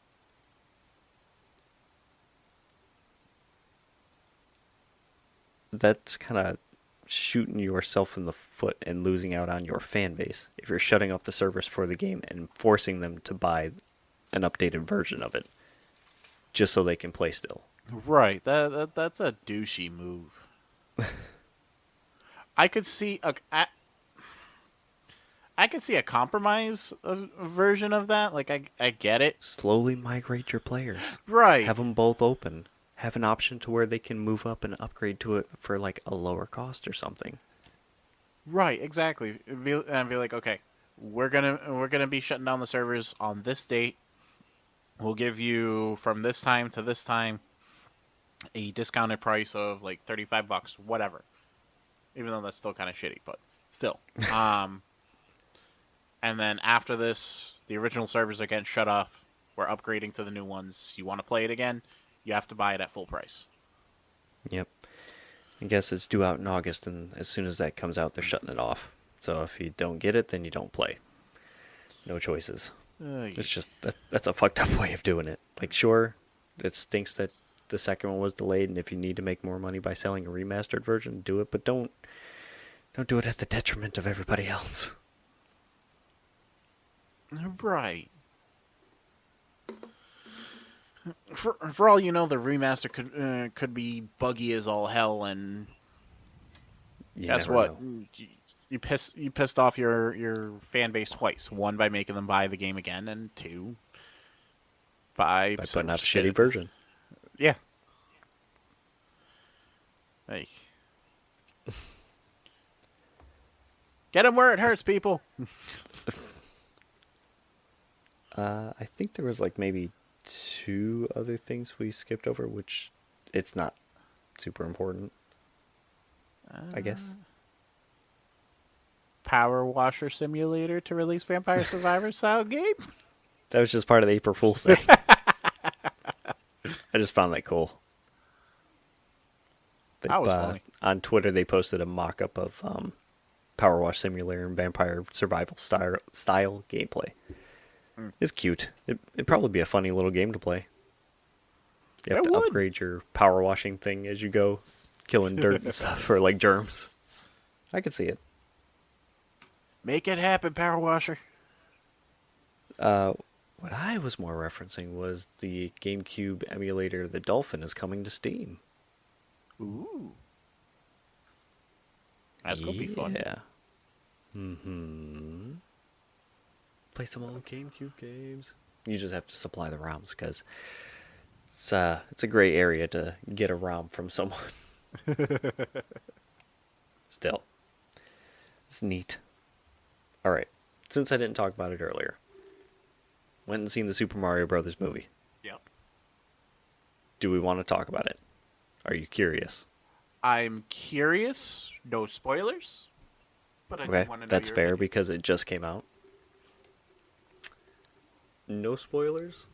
That's kind of shooting yourself in the foot and losing out on your fan base if you're shutting off the servers for the game and forcing them to buy an updated version of it just so they can play still. Right. That's a douchey move. I could see I could see a compromise version of that. Like I get it. Slowly migrate your players. Right. Have them both open. Have an option to where they can move up and upgrade to it for like a lower cost or something. Right. Exactly. Be like, okay, we're gonna be shutting down the servers on this date. We'll give you from this time to this time a discounted price of like $35, whatever. Even though that's still kind of shitty, but still. And then after this, the original servers are getting shut off. We're upgrading to the new ones. You want to play it again? You have to buy it at full price. Yep. I guess it's due out in August, and as soon as that comes out, they're shutting it off. So if you don't get it, then you don't play. No choices. It's just that's a fucked up way of doing it. Like, sure, it stinks that the second one was delayed, and if you need to make more money by selling a remastered version, do it. But don't do it at the detriment of everybody else. Right. For all you know, the remaster could be buggy as all hell, and guess what? Know. You pissed off your fan base twice. One, by making them buy the game again, and two, by putting out a shitty version. Yeah. Hey. Get them where it hurts, people. I think there was like maybe 2 other things we skipped over, which it's not super important, I guess. Power Washer Simulator to release Vampire Survivor style game? That was just part of the April Fool's thing. I just found that cool. That was funny. On Twitter, they posted a mock-up of Power Wash Simulator and Vampire Survival style gameplay. It's cute. It'd probably be a funny little game to play. You have to upgrade your power washing thing as you go, killing dirt and stuff, or like germs. I could see it. Make it happen, Power Washer. What I was more referencing was the GameCube emulator, The Dolphin, is coming to Steam. Ooh. That's going to be fun. Yeah. Mm-hmm. Play some old GameCube games. You just have to supply the ROMs, because it's a gray area to get a ROM from someone. Still. It's neat. Alright. Since I didn't talk about it earlier. Went and seen the Super Mario Brothers movie. Yep. Do we want to talk about it? Are you curious? I'm curious. No spoilers. But I Okay, do want to know that's your fair opinion. because it just came out. No spoilers.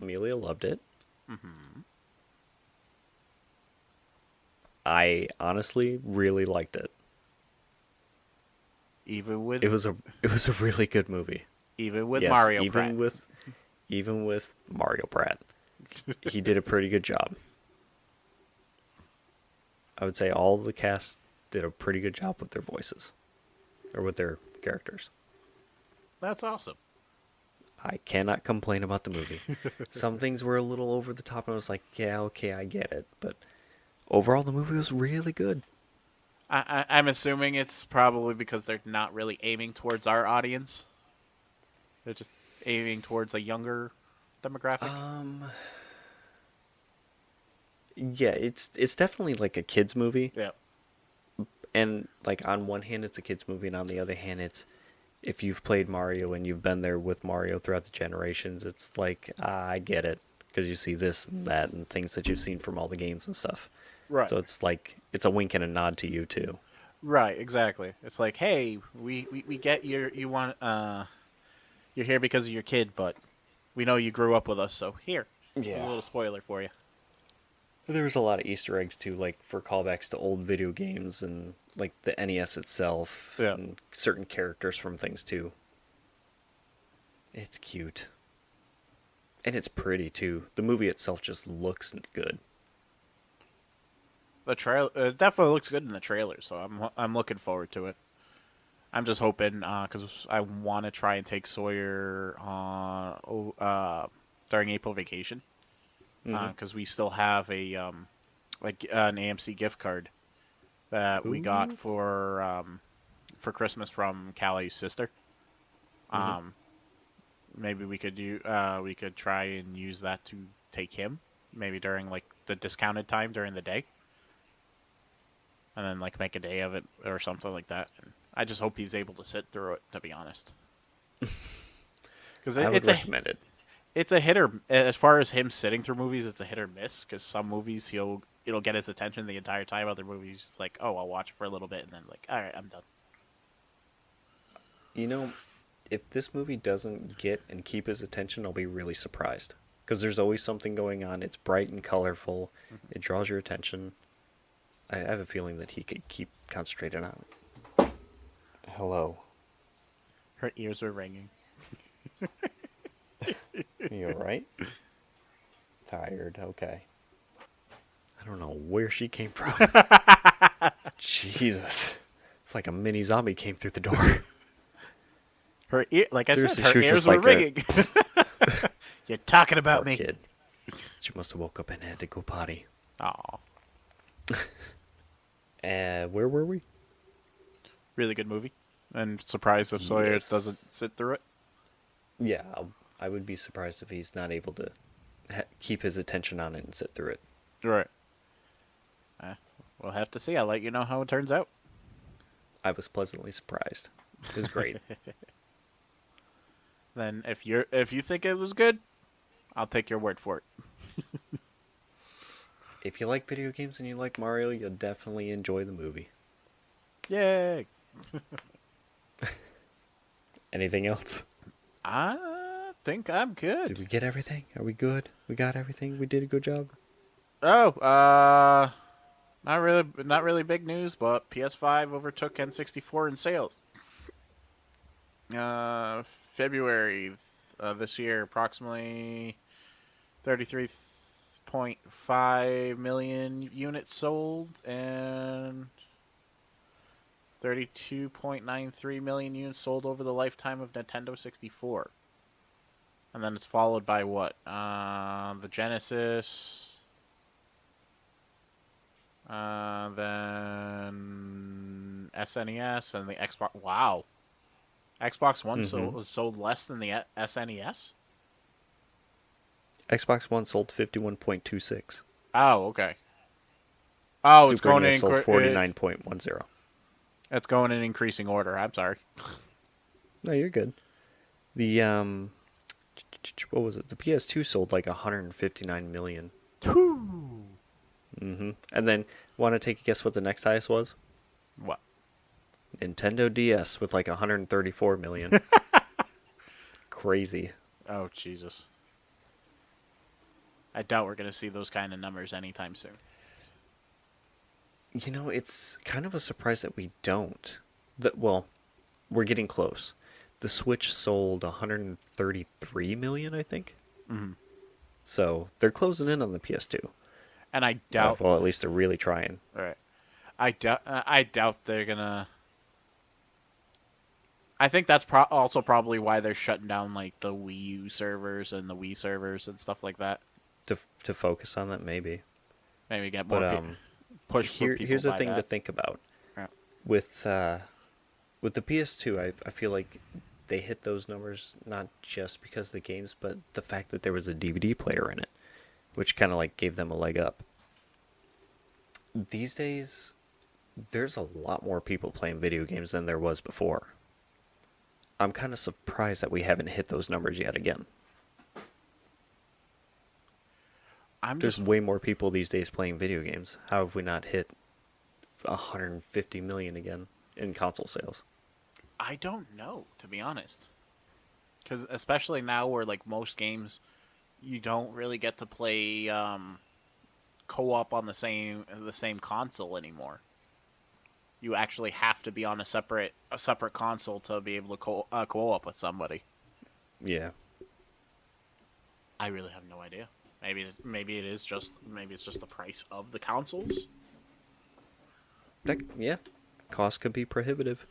Amelia loved it. Mm-hmm. I honestly really liked it. Even with It was a really good movie. even with Yes, Mario even Pratt. even with Mario Pratt. He did a pretty good job. I would say all the cast did a pretty good job with their voices. Or with their characters. That's awesome. I cannot complain about the movie. Some things were a little over the top, and I was like, yeah, okay, I get it. But overall, the movie was really good. I'm assuming it's probably because they're not really aiming towards our audience. They're just aiming towards a younger demographic. Yeah, it's definitely like a kids movie. Yeah. And like on one hand, it's a kids movie, and on the other hand, it's if you've played Mario and you've been there with Mario throughout the generations, it's like I get it because you see this and that and things that you've seen from all the games and stuff. Right. So it's like it's a wink and a nod to you too. Right, exactly. It's like, hey, we get you want you're here because of your kid, but we know you grew up with us, so here. Yeah. A little spoiler for you. There was a lot of Easter eggs too, like for callbacks to old video games and like the NES itself and certain characters from things too. It's cute. And it's pretty too. The movie itself just looks good. The trail definitely looks good in the trailer, so I'm looking forward to it. I'm just hoping because I want to try and take Sawyer during April vacation because we still have a like an AMC gift card that we got for Christmas from Callie's sister. Maybe we could try and use that to take him maybe during like the discounted time during the day. And then, like, make a day of it or something like that. And I just hope he's able to sit through it, to be honest. Because I would recommend it. It's a hit or as far as him sitting through movies, it's a hit or miss. Because some movies it'll get his attention the entire time. Other movies, just like, oh, I'll watch for a little bit, and then like, all right, I'm done. You know, if this movie doesn't get and keep his attention, I'll be really surprised. Because there's always something going on. It's bright and colorful. It draws your attention. I have a feeling that he could keep concentrating on it. Hello. Her ears are ringing. right? Tired. Okay. I don't know where she came from. Jesus. It's like a mini zombie came through the door. Her ear, like I said, Seriously, her she was ears just were like a ringing. You're talking about poor me. kid. She must have woke up and had to go potty. Oh, Where were we? really good movie. And surprised if Sawyer Yes. doesn't sit through it. Yeah, I would be surprised if he's not able to keep his attention on it and sit through it. Right. We'll have to see. I'll let you know how it turns out. I was pleasantly surprised. It was great. Then if you think it was good, I'll take your word for it. If you like video games and you like Mario, you'll definitely enjoy the movie. Yay! Anything else? I think I'm Did good. we get everything? Are we good? We got everything? We did a good job? Oh, not really big news, but PS5 overtook N64 in sales. February this year, approximately 33.5 million units sold and 32.93 million units sold over the lifetime of Nintendo 64. And then it's followed by what? The Genesis. Then SNES and the Xbox. Wow. Xbox One sold less than the SNES? Xbox One sold 51.26. Oh, okay. Oh, it's Super going NES in sold 49.10. it's going in increasing order. I'm sorry. No, you're good. The what was it? The PS2 sold like 159 million. And then, want to take a guess what the next highest was? What? Nintendo DS with like 134 million. Crazy. Oh, Jesus. I doubt we're going to see those kind of numbers anytime soon. You know, it's kind of a surprise that we don't. Well, we're getting close. The Switch sold 133 million, I think. Mm-hmm. So they're closing in on the PS2. And I doubt. Well, at least they're really trying. All right. I doubt they're gonna. I think that's also probably why they're shutting down like the Wii U servers and the Wii servers and stuff like that. To focus on that, maybe. Maybe get more But push for people. here's the by thing that. to think about. Yeah. With the PS2, I feel like they hit those numbers not just because of the games, but the fact that there was a DVD player in it, which kind of like gave them a leg up. These days, there's a lot more people playing video games than there was before. I'm kind of surprised that we haven't hit those numbers yet again. There's way more people these days playing video games. How have we not hit 150 million again in console sales? I don't know, to be honest. Because especially now, where like most games, you don't really get to play co-op on the same console anymore. You actually have to be on a separate console to be able to co-op with somebody. Yeah. I really have no idea. Maybe it's just the price of the consoles. Yeah. Cost could be prohibitive.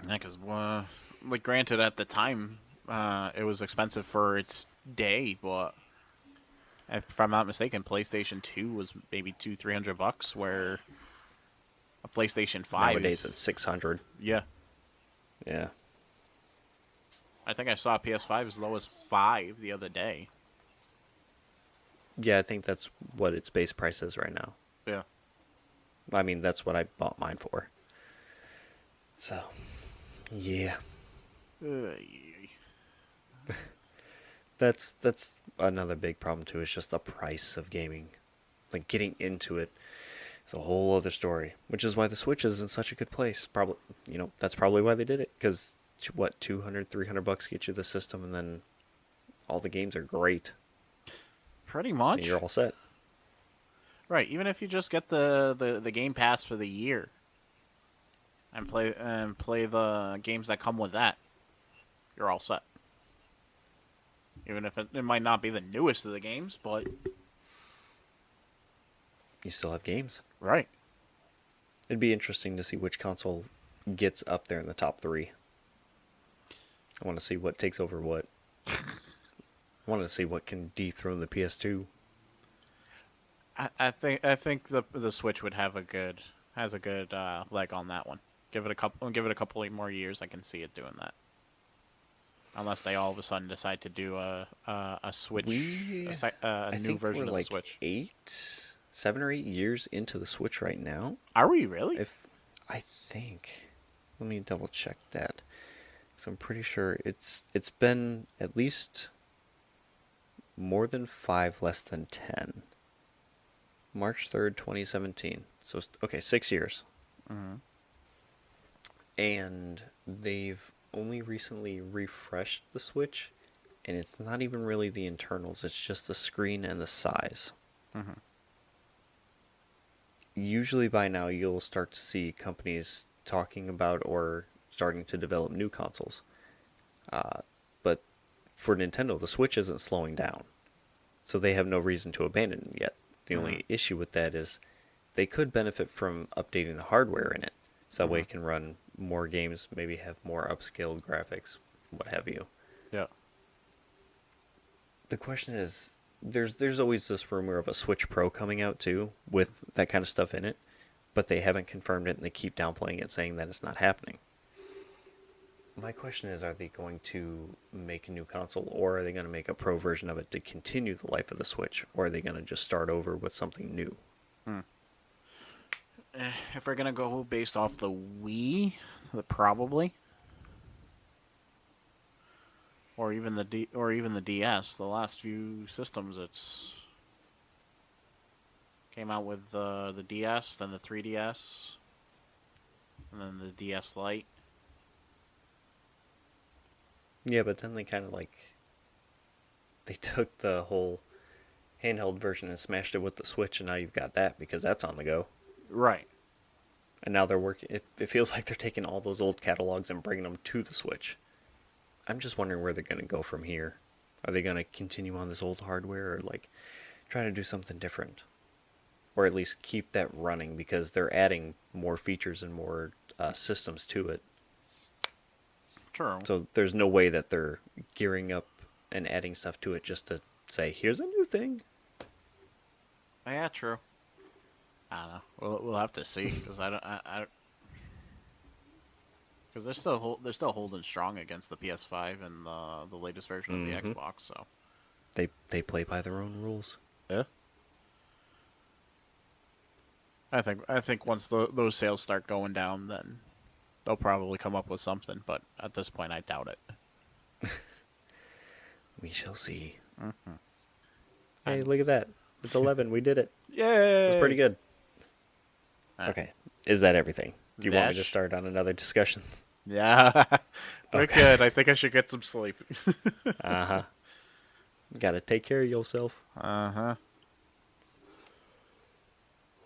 Yeah, because like granted at the time, it was expensive for its day, but if I'm not mistaken, PlayStation 2 was maybe $200-300, where a PlayStation 5 Nowadays it's 600. Yeah. Yeah. I think I saw a PS5 as low as $5 the other day. Yeah, I think that's what its base price is right now. Yeah. I mean, that's what I bought mine for. So, yeah. That's another big problem too. Is just the price of gaming. Like getting into it is a whole other story. Which is why the Switch is in such a good place. Probably, that's probably why they did it. Because what, $200-300 get you the system, and then all the games are great. Pretty much. And you're all set. Right. Even if you just get the Game Pass for the year and play the games that come with that, you're all set. Even if it might not be the newest of the games, but You still have games. right. It'd be interesting to see which console gets up there in the top 3. I want to see what takes over what. I want to see what can dethrone the PS2. I think the Switch would have a good leg on that one. Give it a couple more years. I can see it doing that. Unless they all of a sudden decide to do a Switch, I new think version we're of the like Switch. 7 or 8 years into the Switch right now. Are we really? I think, let me double check that. So I'm pretty sure it's been at least more than 5, less than 10. March 3rd, 2017. So, okay, 6 years. Mm-hmm. And they've only recently refreshed the Switch, and it's not even really the internals, it's just the screen and the size. Mm-hmm. Usually by now you'll start to see companies talking about or starting to develop new consoles. But for Nintendo, the Switch isn't slowing down. So they have no reason to abandon it yet. The only issue with that is they could benefit from updating the hardware in it. So that way it can run more games, maybe have more upscaled graphics, what have you. Yeah. The question is, there's always this rumor of a Switch Pro coming out too, with that kind of stuff in it, but they haven't confirmed it and they keep downplaying it, saying that it's not happening. My question is, are they going to make a new console, or are they going to make a Pro version of it to continue the life of the Switch, or are they going to just start over with something new? If we're gonna go based off the Wii, probably, or even the DS, the last few systems, it's came out with the DS, then the 3DS, and then the DS Lite. Yeah, but then they kind of they took the whole handheld version and smashed it with the Switch, and now you've got that because that's on the go. Right. And now they're working. It feels like they're taking all those old catalogs and bringing them to the Switch. I'm just wondering where they're going to go from here. Are they going to continue on this old hardware, or try to do something different, or at least keep that running because they're adding more features and more systems to it. True. So there's no way that they're gearing up and adding stuff to it just to say, here's a new thing. Yeah, true. I don't know. We'll have to see because because they're still holding strong against the PS5 and the latest version of the Xbox. So they play by their own rules. yeah. I think once those sales start going down, then they'll probably come up with something. But at this point, I doubt it. We shall see. Mm-hmm. Hey, look at that. It's 11. We did it. Yay! It's pretty good. Right. Okay. Is that everything? Do you want me to Nash? start on another discussion? Yeah, we're Okay. good. I think I should get some sleep. Uh-huh. Gotta take care of yourself. Uh-huh.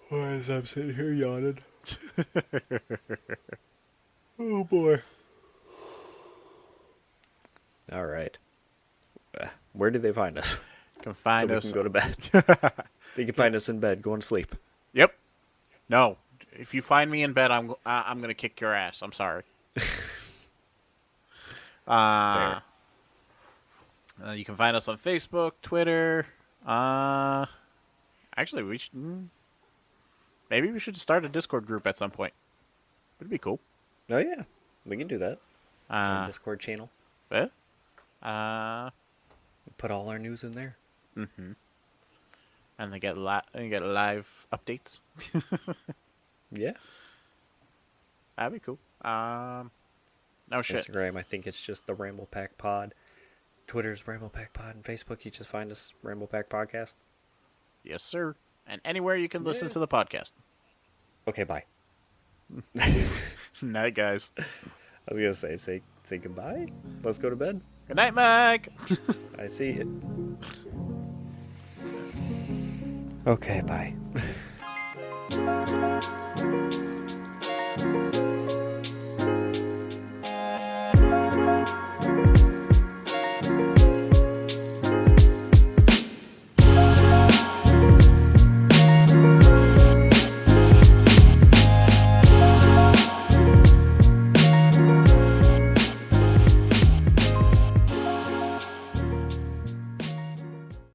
Why is I'm sitting here yawning? Oh, boy. All right. Where do they find us? Can find So we us. can go to bed. They can find us in bed, going to sleep. Yep. No. If you find me in bed, I'm gonna kick your ass. I'm sorry. Fair. You can find us on Facebook, Twitter. Actually, maybe we should start a Discord group at some point. It'd be cool. Oh, yeah. We can do that. On the Discord channel. Yeah. Put all our news in there. Mm-hmm. And they get live updates. Yeah. That'd be cool. No shit. Instagram, I think it's just the Ramblepack Pod. Twitter's Ramblepack Pod. And Facebook, you just find us Ramblepack Podcast. Yes, sir. And anywhere you can listen to the podcast. Okay, bye. Night, guys. I was going to say goodbye. Let's go to bed. Good night, Mike. I see it. Okay, bye.